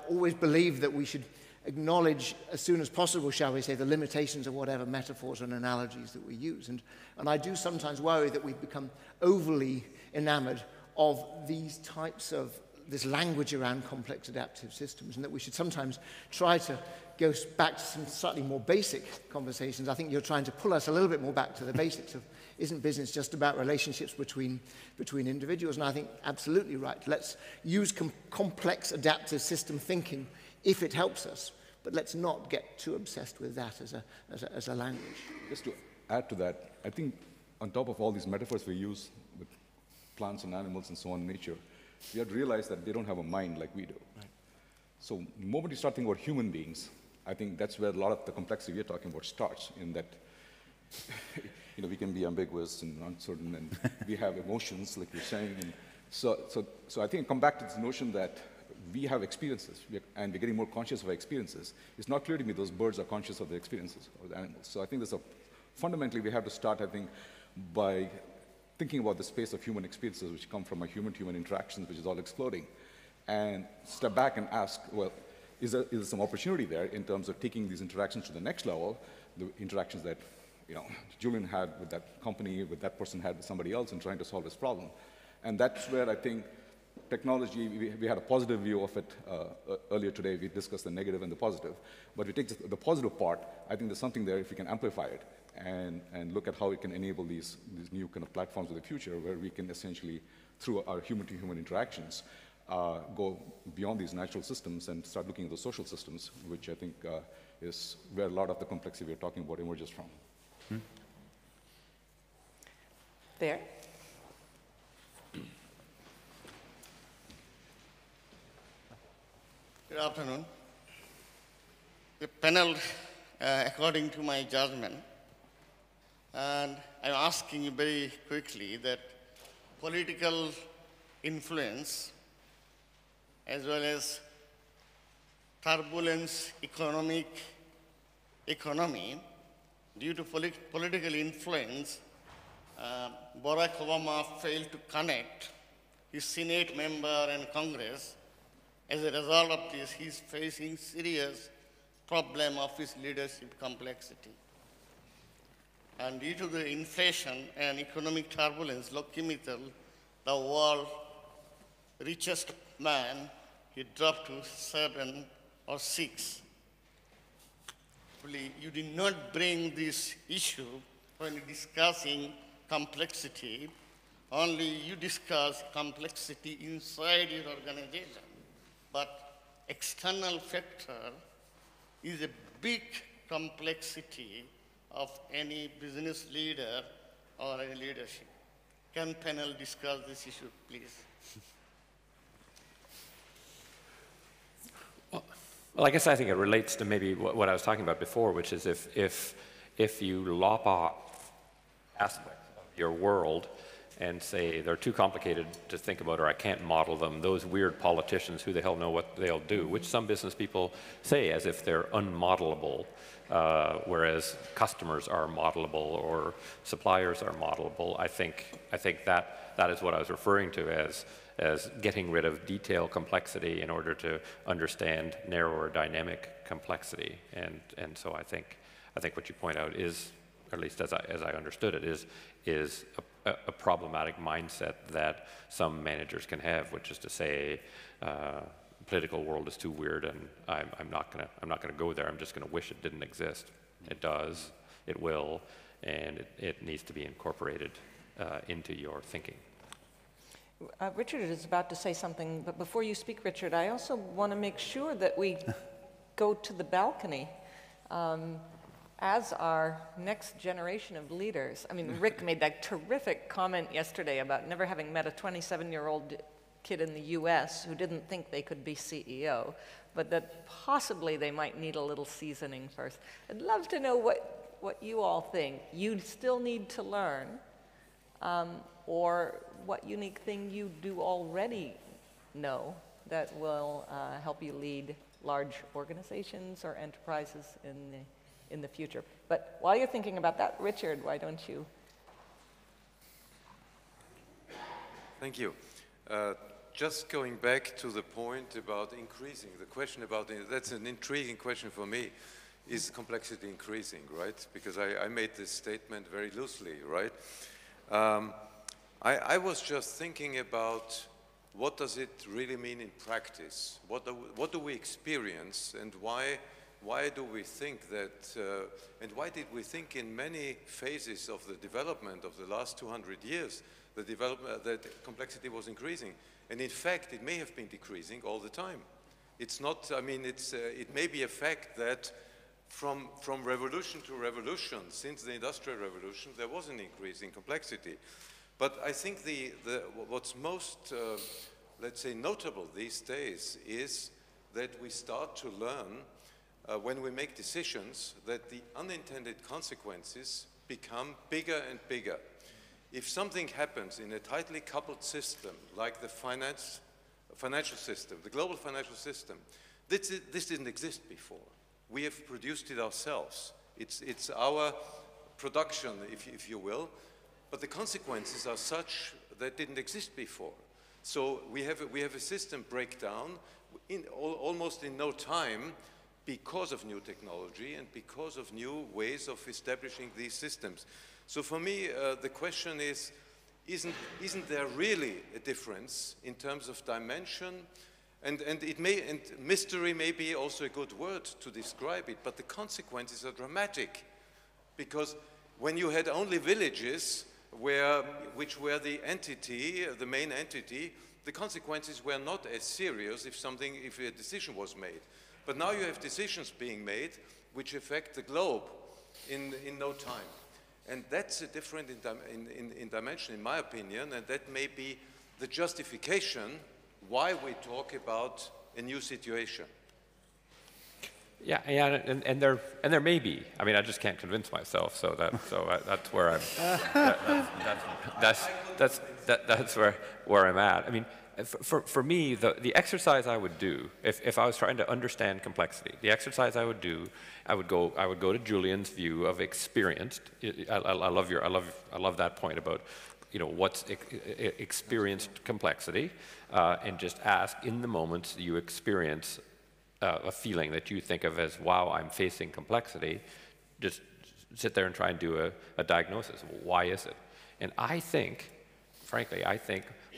S6: always believe that we should acknowledge as soon as possible, shall we say, the limitations of whatever metaphors and analogies that we use. And I do sometimes worry that we've become overly enamored of these types of this language around complex adaptive systems, and that we should sometimes try to go back to some slightly more basic conversations. I think you're trying to pull us a little bit more back to the basics of, isn't business just about relationships between individuals? And I think absolutely right. Let's use complex adaptive system thinking if it helps us, but let's not get too obsessed with that as a language.
S2: Just to add to that, I think on top of all these metaphors we use with plants and animals and so on in nature, we have to realize that they don't have a mind like we do. Right. So the moment you start thinking about human beings, I think that's where a lot of the complexity we're talking about starts, in that we can be ambiguous and uncertain, and we have emotions, like you're saying. And so I think I come back to this notion that we have experiences, and we're getting more conscious of our experiences. It's not clear to me those birds are conscious of their experiences, or the animals. So I think fundamentally we have to start, I think, by thinking about the space of human experiences which come from our human-to-human interactions, which is all exploding, and step back and ask, well, is there some opportunity there in terms of taking these interactions to the next level, the interactions that Julian had with that company, with that person had with somebody else, and trying to solve this problem. And that's where I think technology, we had a positive view of it earlier today. We discussed the negative and the positive. But if we take the positive part, I think there's something there if we can amplify it and look at how we can enable these new kind of platforms of the future where we can essentially, through our human-to-human interactions, go beyond these natural systems and start looking at the social systems, which I think is where a lot of the complexity we're talking about emerges from.
S1: There.
S11: Good afternoon. The panel, according to my judgment, and I'm asking you very quickly that political influence as well as turbulence economy, due to political influence, Barack Obama failed to connect his Senate member and Congress. As a result of this, he's facing serious problem of his leadership complexity. And due to the inflation and economic turbulence, Lockheed Mitchell, the world's richest man, he dropped to 7 or 6. You did not bring this issue when discussing complexity. Only you discuss complexity inside your organization. But external factor is a big complexity of any business leader or any leadership. Can panel discuss this issue, please?
S7: Well, I guess I think it relates to maybe what I was talking about before, which is if you lop off aspects of your world and say they're too complicated to think about, or I can't model them, those weird politicians, who the hell know what they'll do, which some business people say as if they're unmodelable, whereas customers are modelable or suppliers are modelable. I think that is what I was referring to as getting rid of detail complexity in order to understand narrower dynamic complexity. And so I think what you point out is, or at least as I understood it, is a problematic mindset that some managers can have, which is to say, political world is too weird, and I'm not gonna go there. I'm just gonna wish it didn't exist. It does, it will, and it needs to be incorporated into your thinking.
S1: Richard is about to say something, but before you speak, Richard, I also want to make sure that we go to the balcony. As our next generation of leaders. I mean, Rick made that terrific comment yesterday about never having met a 27-year-old kid in the US who didn't think they could be CEO, but that possibly they might need a little seasoning first. I'd love to know what you all think. You still need to learn, or what unique thing you do already know that will help you lead large organizations or enterprises in the future. But while you're thinking about that, Richard, why don't you?
S12: Thank you. Just going back to the point about increasing, the question about, that's an intriguing question for me, is complexity increasing, right? Because I made this statement very loosely, right? I was just thinking about what does it really mean in practice? What do we experience, and why do we think that, and why did we think in many phases of the development of the last 200 years, that complexity was increasing? And in fact, it may have been decreasing all the time. It's not, I mean, it may be a fact that from revolution to revolution, since the Industrial Revolution, there was an increase in complexity. But I think what's most, let's say, notable these days is that we start to learn when we make decisions that the unintended consequences become bigger and bigger. If something happens in a tightly coupled system like the finance financial system, the global financial system, this didn't exist before. We have produced it ourselves. It's our production, if you will, but the consequences are such that didn't exist before. So we have a system breakdown almost in no time because of new technology and because of new ways of establishing these systems. So for me, the question is, isn't there really a difference in terms of dimension? And mystery may be also a good word to describe it, but the consequences are dramatic. Because when you had only villages which were the entity, the main entity, the consequences were not as serious if a decision was made. But now you have decisions being made which affect the globe in no time. And that's a different in dimension, in my opinion, and that may be the justification why we talk about a new situation.
S7: Yeah, and there may be. I mean, I just can't convince myself. So that's where I'm. That's where I'm at. I mean, for me, the exercise I would do if I was trying to understand complexity, the exercise I would do, I would go to Julian's view of experienced. I love that point about, you know, what's experienced complexity, and just ask in the moments you experience a feeling that you think of as, wow, I'm facing complexity, just sit there and try and do a diagnosis. Why is it? And I think, frankly,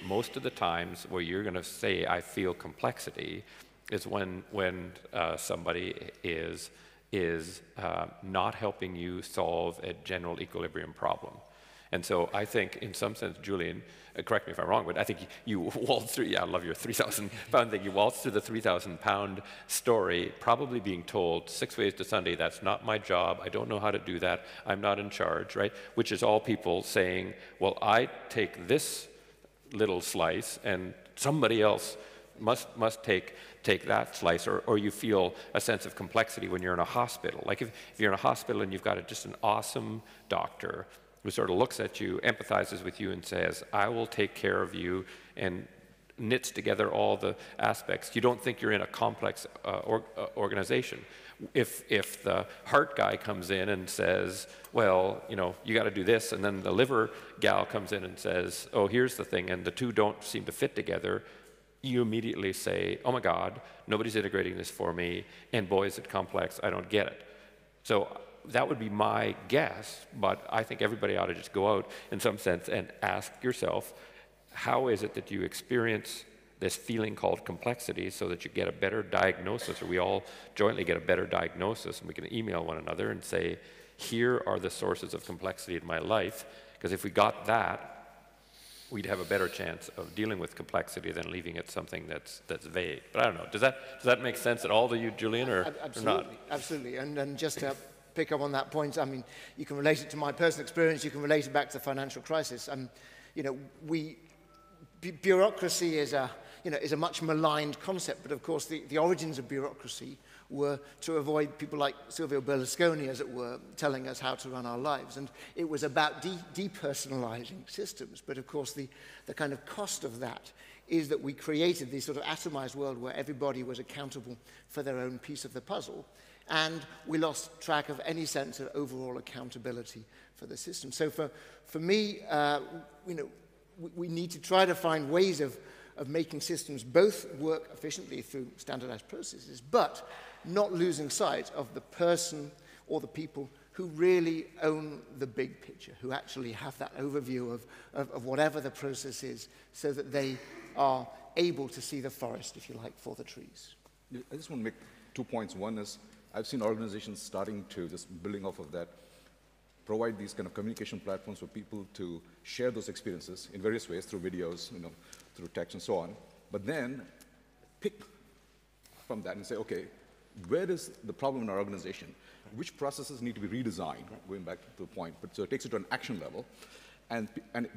S7: most of the times where you're going to say, I feel complexity, is when somebody is not helping you solve a general equilibrium problem. And so I think, in some sense, Julian, correct me if I'm wrong, but I think you waltzed through, yeah, I love your 3,000-pound thing, you waltzed through the 3,000-pound story, probably being told 6 ways to Sunday, that's not my job, I don't know how to do that, I'm not in charge, right? Which is all people saying, well, I take this little slice and somebody else must take that slice, or you feel a sense of complexity when you're in a hospital. Like if you're in a hospital and you've got just an awesome doctor who sort of looks at you, empathizes with you, and says, I will take care of you, and knits together all the aspects. You don't think you're in a complex organization. If the heart guy comes in and says, well, you know, you got to do this, and then the liver gal comes in and says, oh, here's the thing, and the two don't seem to fit together, you immediately say, oh my God, nobody's integrating this for me, and boy, is it complex, I don't get it. So that would be my guess, but I think everybody ought to just go out in some sense and ask yourself, how is it that you experience this feeling called complexity so that you get a better diagnosis, or we all jointly get a better diagnosis, and we can email one another and say, here are the sources of complexity in my life, because if we got that, we'd have a better chance of dealing with complexity than leaving it something that's vague. But I don't know, does that make sense at all to you, Julian, or not?
S6: Absolutely, and just to pick up on that point, I mean, you can relate it to my personal experience, you can relate it back to the financial crisis. You know, bureaucracy is a much maligned concept, but of course the origins of bureaucracy were to avoid people like Silvio Berlusconi, as it were, telling us how to run our lives. And it was about depersonalizing systems. But of course the kind of cost of that is that we created this sort of atomized world where everybody was accountable for their own piece of the puzzle. And we lost track of any sense of overall accountability for the system. So for me, you know, we need to try to find ways of making systems both work efficiently through standardized processes, but not losing sight of the person or the people who really own the big picture, who actually have that overview of whatever the process is, so that they are able to see the forest, if you like, for the trees.
S2: I just want to make 2 points. One is, I've seen organizations starting to, just building off of that, provide these kind of communication platforms for people to share those experiences in various ways, through videos, you know, through text and so on, but then pick from that and say, okay, where is the problem in our organization? Which processes need to be redesigned, going back to the point, but so it takes it to an action level, and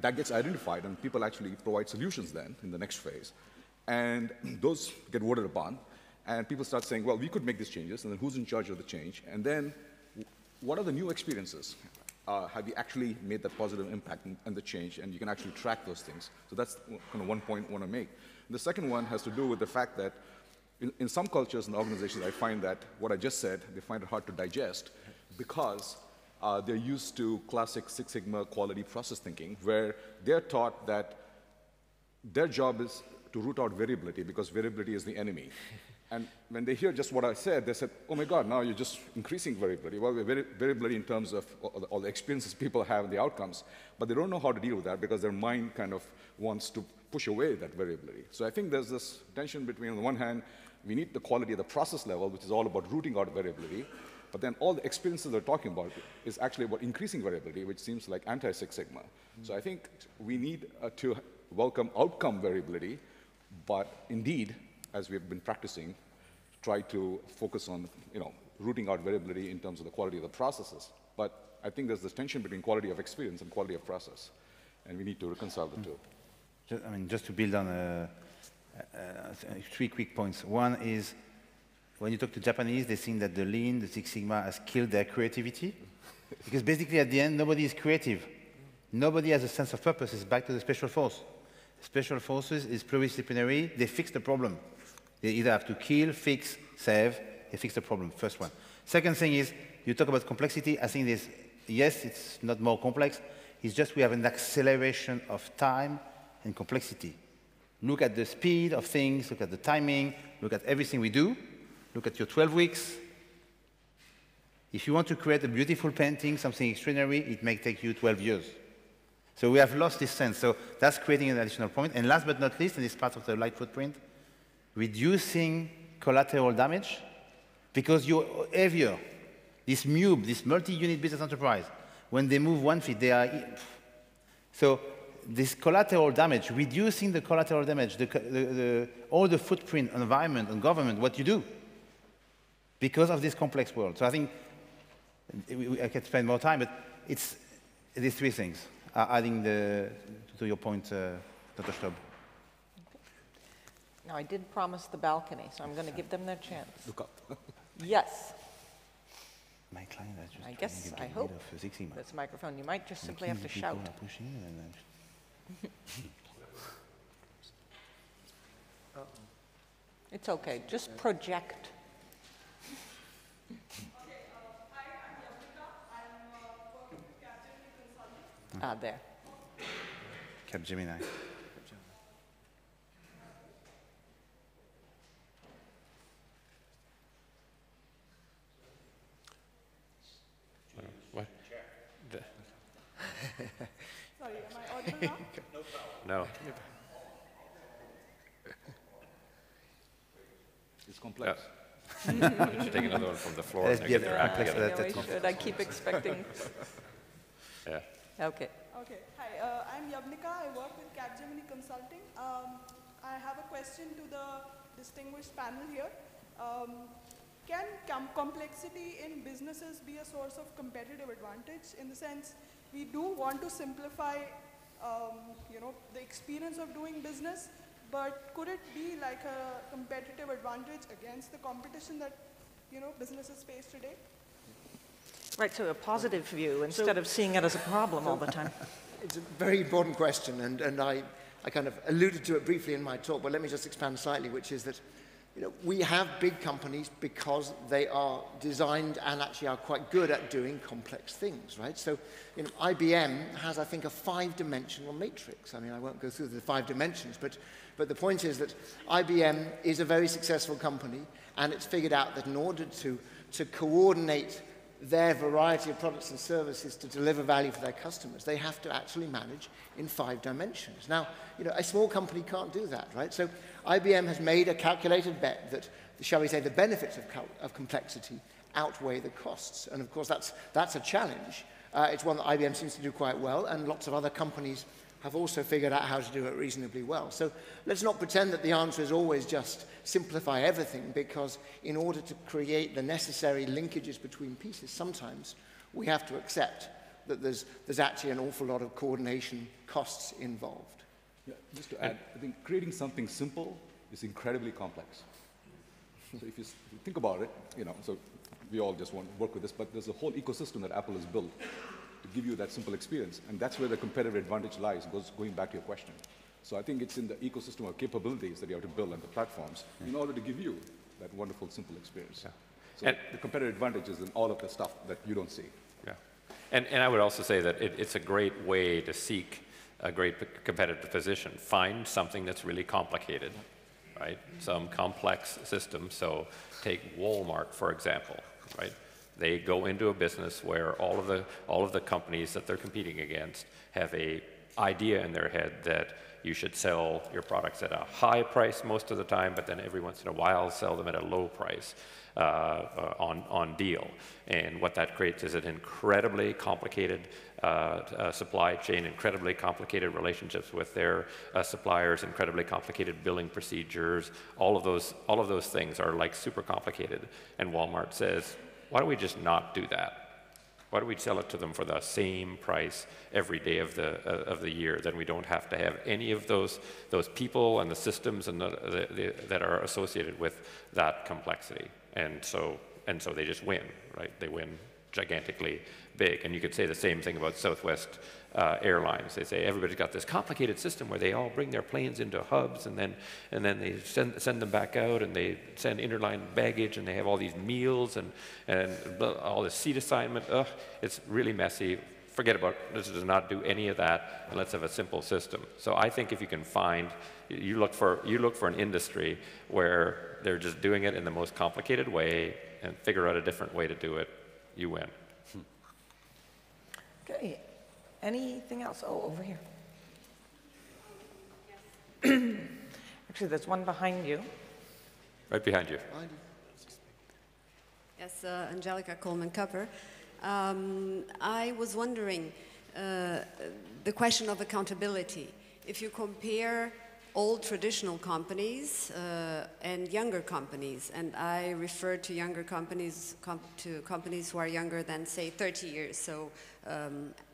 S2: that gets identified, and people actually provide solutions then in the next phase, and those get voted upon, and people start saying, well, we could make these changes, and then who's in charge of the change, and then what are the new experiences? have you actually made that positive impact and the change, and you can actually track those things. So that's kind of one point I want to make. And the second one has to do with the fact that in some cultures and organizations, I find that what I just said, they find it hard to digest because they're used to classic Six Sigma quality process thinking, where they're taught that their job is to root out variability because variability is the enemy. And when they hear just what I said, they said, oh my God, now you're just increasing variability. Well, variability in terms of all the experiences people have and the outcomes, but they don't know how to deal with that because their mind kind of wants to push away that variability. So I think there's this tension between, on the one hand, we need the quality at the process level, which is all about rooting out variability, but then all the experiences they're talking about is actually about increasing variability, which seems like anti-Six Sigma. So I think we need to welcome outcome variability, but indeed, as we've been practicing, try to focus on, rooting out variability in terms of the quality of the processes. But I think there's this tension between quality of experience and quality of process, and we need to reconcile the two.
S3: Just to build on 3 quick points. One is, when you talk to Japanese, they think that the Lean, the Six Sigma has killed their creativity. Because basically, at the end, nobody is creative. Nobody has a sense of purpose. It's back to the special force. Special forces is pluridisciplinary. They fix the problem. They either have to kill, fix, save. They fix the problem, first one. Second thing is, you talk about complexity. I think this, yes, it's not more complex. It's just we have an acceleration of time and complexity. Look at the speed of things, look at the timing, look at everything we do. Look at your 12 weeks. If you want to create a beautiful painting, something extraordinary, it may take you 12 years. So we have lost this sense. So that's creating an additional point. And last but not least, and this is part of the light footprint, reducing collateral damage, because you're heavier. This MUBE, this multi-unit business enterprise, when they move 1 feet, they are... So this collateral damage, reducing the collateral damage, all the footprint, environment, and government, what you do, because of this complex world. So I think, I can spend more time, but it's these 3 things, adding to your point, Dr. Stob.
S1: Now, I did promise the balcony, so I'm going to give them their chance.
S2: Look up.
S1: Yes.
S3: My client has just
S1: I guess, I hope, this microphone. You might just simply have to shout. It's okay, just project. There.
S3: Capgemini.
S7: What?
S13: Sorry, am I audible now?
S7: No.
S2: It's complex.
S7: You should take another one from the floor and get their act together.
S1: I keep expecting.
S7: Yeah.
S1: Okay.
S13: Okay. Hi, I'm Yavnika. I work with Capgemini Consulting. I have a question to the distinguished panel here. Can complexity in businesses be a source of competitive advantage? In the sense, we do want to simplify, the experience of doing business, but could it be like a competitive advantage against the competition that, businesses face today?
S1: Right, so a positive view instead of seeing it as a problem all the time.
S6: It's a very important question, and I kind of alluded to it briefly in my talk, but let me just expand slightly, which is that we have big companies because they are designed and actually are quite good at doing complex things, right? So IBM has, I think, a 5-dimensional matrix. I mean, I won't go through the 5 dimensions, but the point is that IBM is a very successful company, and it's figured out that in order to coordinate their variety of products and services to deliver value for their customers, they have to actually manage in 5 dimensions. Now, a small company can't do that, right? So IBM has made a calculated bet that, shall we say, the benefits of complexity outweigh the costs. And of course, that's a challenge. It's one that IBM seems to do quite well, and lots of other companies have also figured out how to do it reasonably well. So let's not pretend that the answer is always just simplify everything, because in order to create the necessary linkages between pieces, sometimes we have to accept that there's actually an awful lot of coordination costs involved.
S2: Yeah, just to add, I think creating something simple is incredibly complex. So if you think about it, so we all just want to work with this, but there's a whole ecosystem that Apple has built to give you that simple experience. And that's where the competitive advantage lies, going back to your question. So I think it's in the ecosystem of capabilities that you have to build on the platforms in order to give you that wonderful, simple experience. Yeah. So the competitive advantage is in all of the stuff that you don't see.
S7: Yeah. And I would also say that it's a great way to seek a great competitive position. Find something that's really complicated, right? Some complex system. So take Walmart, for example, right? They go into a business where all of the companies that they're competing against have a idea in their head that you should sell your products at a high price most of the time, but then every once in a while sell them at a low price on deal. And what that creates is an incredibly complicated supply chain, incredibly complicated relationships with their suppliers, incredibly complicated billing procedures. All of those things are like super complicated. And Walmart says, why don't we just not do that? Why don't we sell it to them for the same price every day of the year? Then we don't have to have any of those people and the systems and that are associated with that complexity. And so they just win, right? They win gigantically big. And you could say the same thing about Southwest Airlines. They say everybody's got this complicated system where they all bring their planes into hubs and then they send them back out, and they send interline baggage, and they have all these meals and all this seat assignment. Ugh, it's really messy. Forget about it. This does not do any of that, and let's have a simple system. So I think if you can find, you look for an industry where they're just doing it in the most complicated way and figure out a different way to do it, you win.
S1: Okay. Anything else? Oh, over here. Actually, there's one behind you.
S7: Right behind you.
S14: Yes, Angelica Coleman-Cupper. I was wondering, the question of accountability. If you compare old traditional companies and younger companies, and I refer to younger companies, to companies who are younger than, say, 30 years, so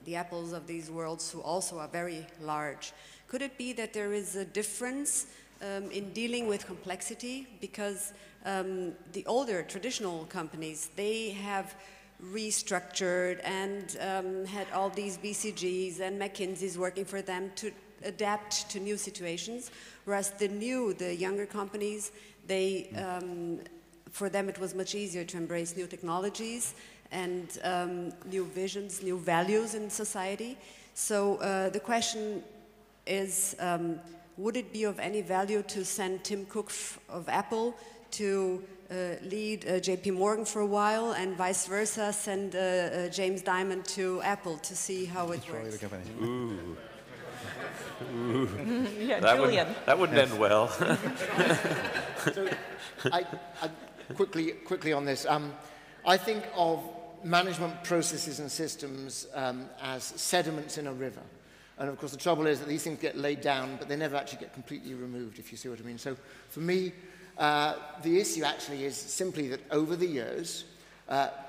S14: the Apples of these worlds who also are very large. Could it be that there is a difference in dealing with complexity? Because the older traditional companies, they have restructured and had all these BCGs and McKinsey's working for them to adapt to new situations, whereas the younger companies, they, for them it was much easier to embrace new technologies and new visions, new values in society. So the question is, would it be of any value to send Tim Cook of Apple to lead JP Morgan for a while, and vice versa, send James Diamond to Apple to see how it works?
S7: Ooh.
S1: Ooh. Yeah,
S7: Julian. That wouldn't end well.
S6: So I quickly on this. I think of management processes and systems as sediments in a river. And of course, the trouble is that these things get laid down, but they never actually get completely removed, if you see what I mean. So for me, the issue actually is simply that over the years,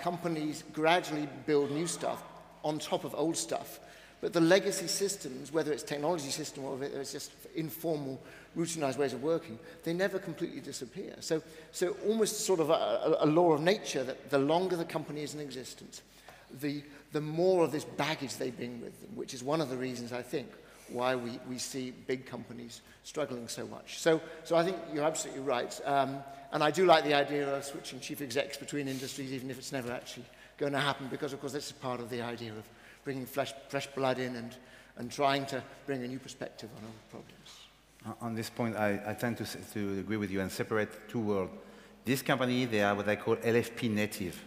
S6: companies gradually build new stuff on top of old stuff. But the legacy systems, whether it's technology system or whether it's just informal, routinized ways of working, they never completely disappear. So almost sort of a law of nature that the longer the company is in existence, the more of this baggage they bring with them, which is one of the reasons, I think, why we see big companies struggling so much. So I think you're absolutely right. And I do like the idea of switching chief execs between industries, even if it's never actually going to happen, because, of course, this is part of the idea of bringing fresh blood in and trying to bring a new perspective on old problems.
S3: On this point, I tend to agree with you and separate two worlds. This company, they are what I call LFP native.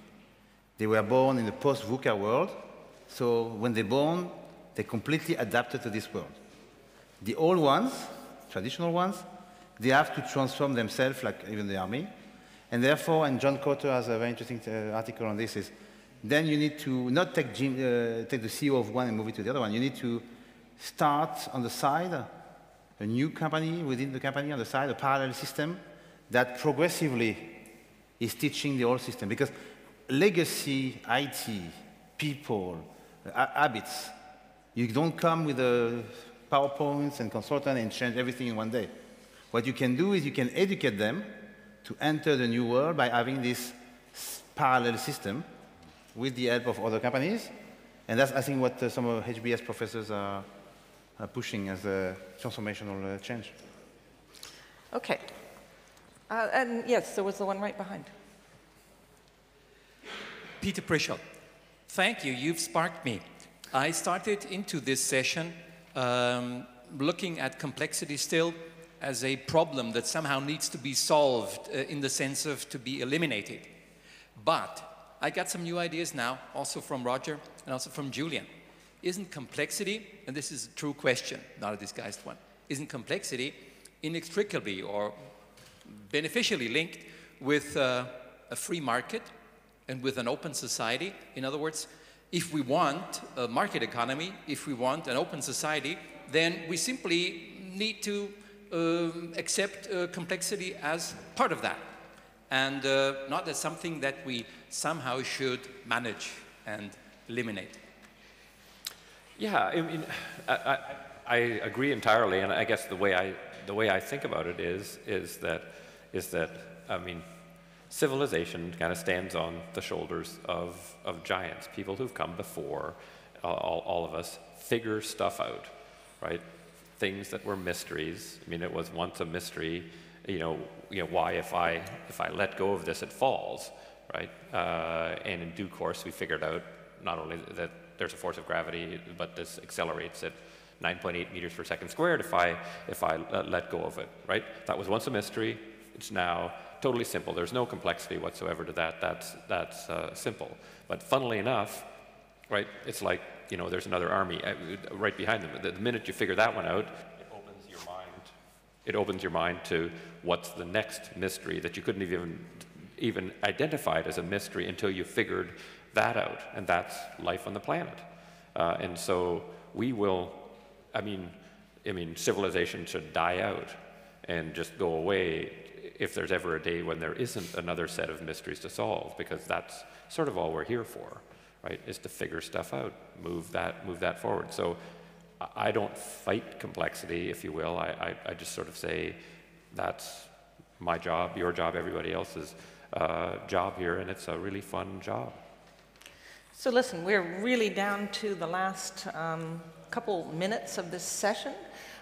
S3: They were born in the post-VUCA world, so when they're born, they completely adapted to this world. The old ones, traditional ones, they have to transform themselves, like even the army, and therefore, and John Cotter has a very interesting article on this, is then you need to not take the CEO of one and move it to the other one. You need to start on the side, a new company within the company on the side, a parallel system that progressively is teaching the old system. Because legacy, IT, people, habits, you don't come with a PowerPoints and consultant and change everything in one day. What you can do is you can educate them to enter the new world by having this parallel system with the help of other companies, And that's, I think, what some of HBS professors are pushing as a transformational change.
S1: Okay. And yes, there was the one right behind.
S15: Peter Prischel. Thank you. You've sparked me. I started into this session looking at complexity still as a problem that somehow needs to be solved in the sense of to be eliminated. But I got some new ideas now, also from Roger and also from Julian. Isn't complexity, and this is a true question, not a disguised one, isn't complexity inextricably or beneficially linked with a free market and with an open society? In other words, if we want a market economy, if we want an open society, then we simply need to accept complexity as part of that, and not as something that we somehow should manage and eliminate.
S7: Yeah, I mean, I agree entirely, and I guess the way I think about it is that I mean, civilization kind of stands on the shoulders of giants, people who've come before all of us, figure stuff out, right? Things that were mysteries. I mean, it was once a mystery, you know, why if I let go of this, it falls, right? And in due course, we figured out not only that there's a force of gravity, but this accelerates at 9.8 meters per second squared if I let go of it, right? That was once a mystery. It's now totally simple. There's no complexity whatsoever to that. That's simple. But funnily enough, right? It's like, you know, there's another army right behind them. The minute you figure that one out, it opens your mind. It opens your mind to what's the next mystery that you couldn't even identify it as a mystery until you figured that out, and that's life on the planet. And so we will. I mean, civilization should die out and just go away if there's ever a day when there isn't another set of mysteries to solve, because that's sort of all we're here for, right? Is to figure stuff out, move that forward. So I don't fight complexity, if you will. I just sort of say that's my job, your job, everybody else's job here, and it's a really fun job.
S1: So listen, we're really down to the last couple minutes of this session.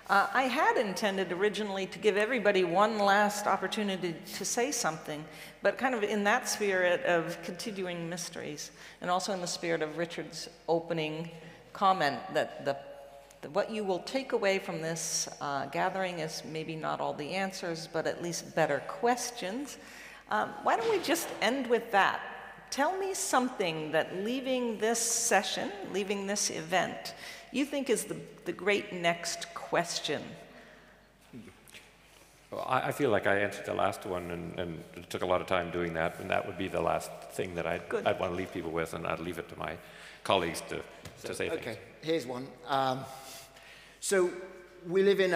S1: I had intended originally to give everybody one last opportunity to say something, but kind of in that spirit of continuing mysteries, and also in the spirit of Richard's opening comment that what you will take away from this gathering is maybe not all the answers, but at least better questions. Why don't we just end with that? Tell me something that leaving this session, leaving this event, you think is the great next question.
S7: Well, I feel like I answered the last one, and it took a lot of time doing that, and that would be the last thing that I'd want to leave people with, and I'd leave it to my colleagues to say things.
S6: Okay, here's one. So we live in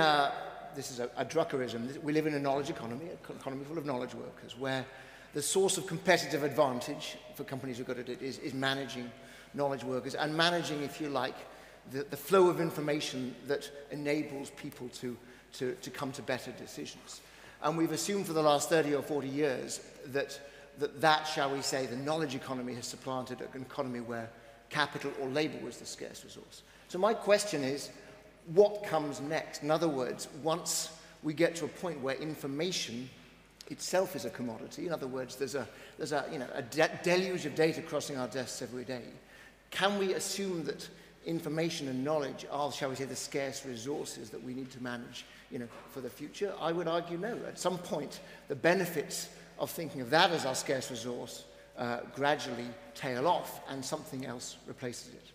S6: this is a Druckerism, we live in a knowledge economy, an economy full of knowledge workers, where the source of competitive advantage for companies who are good at it is managing knowledge workers and managing, if you like, the flow of information that enables people to come to better decisions. And we've assumed for the last 30 or 40 years that, shall we say, the knowledge economy has supplanted an economy where capital or labor was the scarce resource. So my question is, what comes next? In other words, once we get to a point where information itself is a commodity, in other words, there's a deluge of data crossing our desks every day, can we assume that information and knowledge are, shall we say, the scarce resources that we need to manage, for the future? I would argue no. At some point, the benefits of thinking of that as our scarce resource gradually tail off and something else replaces it.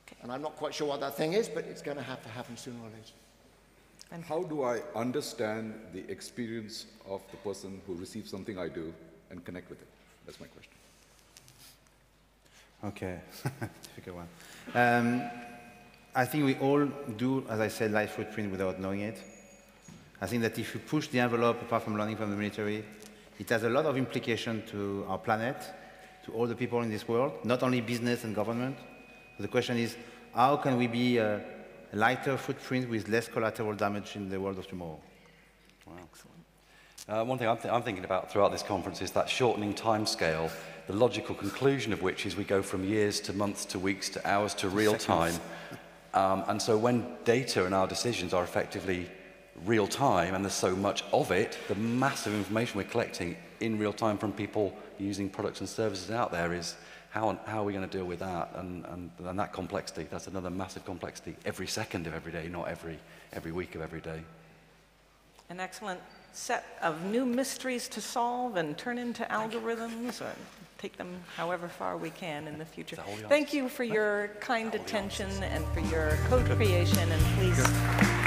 S6: Okay. And I'm not quite sure what that thing is, but it's going to have to happen sooner or later.
S2: And how do I understand the experience of the person who receives something I do and connect with it? That's my question.
S3: Okay, difficult one. I think we all do, as I said, life footprint without knowing it. I think that if you push the envelope, apart from learning from the military, it has a lot of implication to our planet, to all the people in this world, not only business and government. The question is, how can we be a lighter footprint with less collateral damage in the world of tomorrow? Wow.
S1: Excellent.
S4: One thing I'm thinking about throughout this conference is that shortening timescale, the logical conclusion of which is we go from years to months to weeks to hours to real time. And so when data and our decisions are effectively real time, and there's so much of it, the massive information we're collecting in real time from people using products and services out there is how are we going to deal with that? And that complexity, that's another massive complexity every second of every day, not every week of every day.
S1: An excellent set of new mysteries to solve and turn into algorithms, or take them however far we can in the future. Thank you for your kind attention and for your co-creation, and please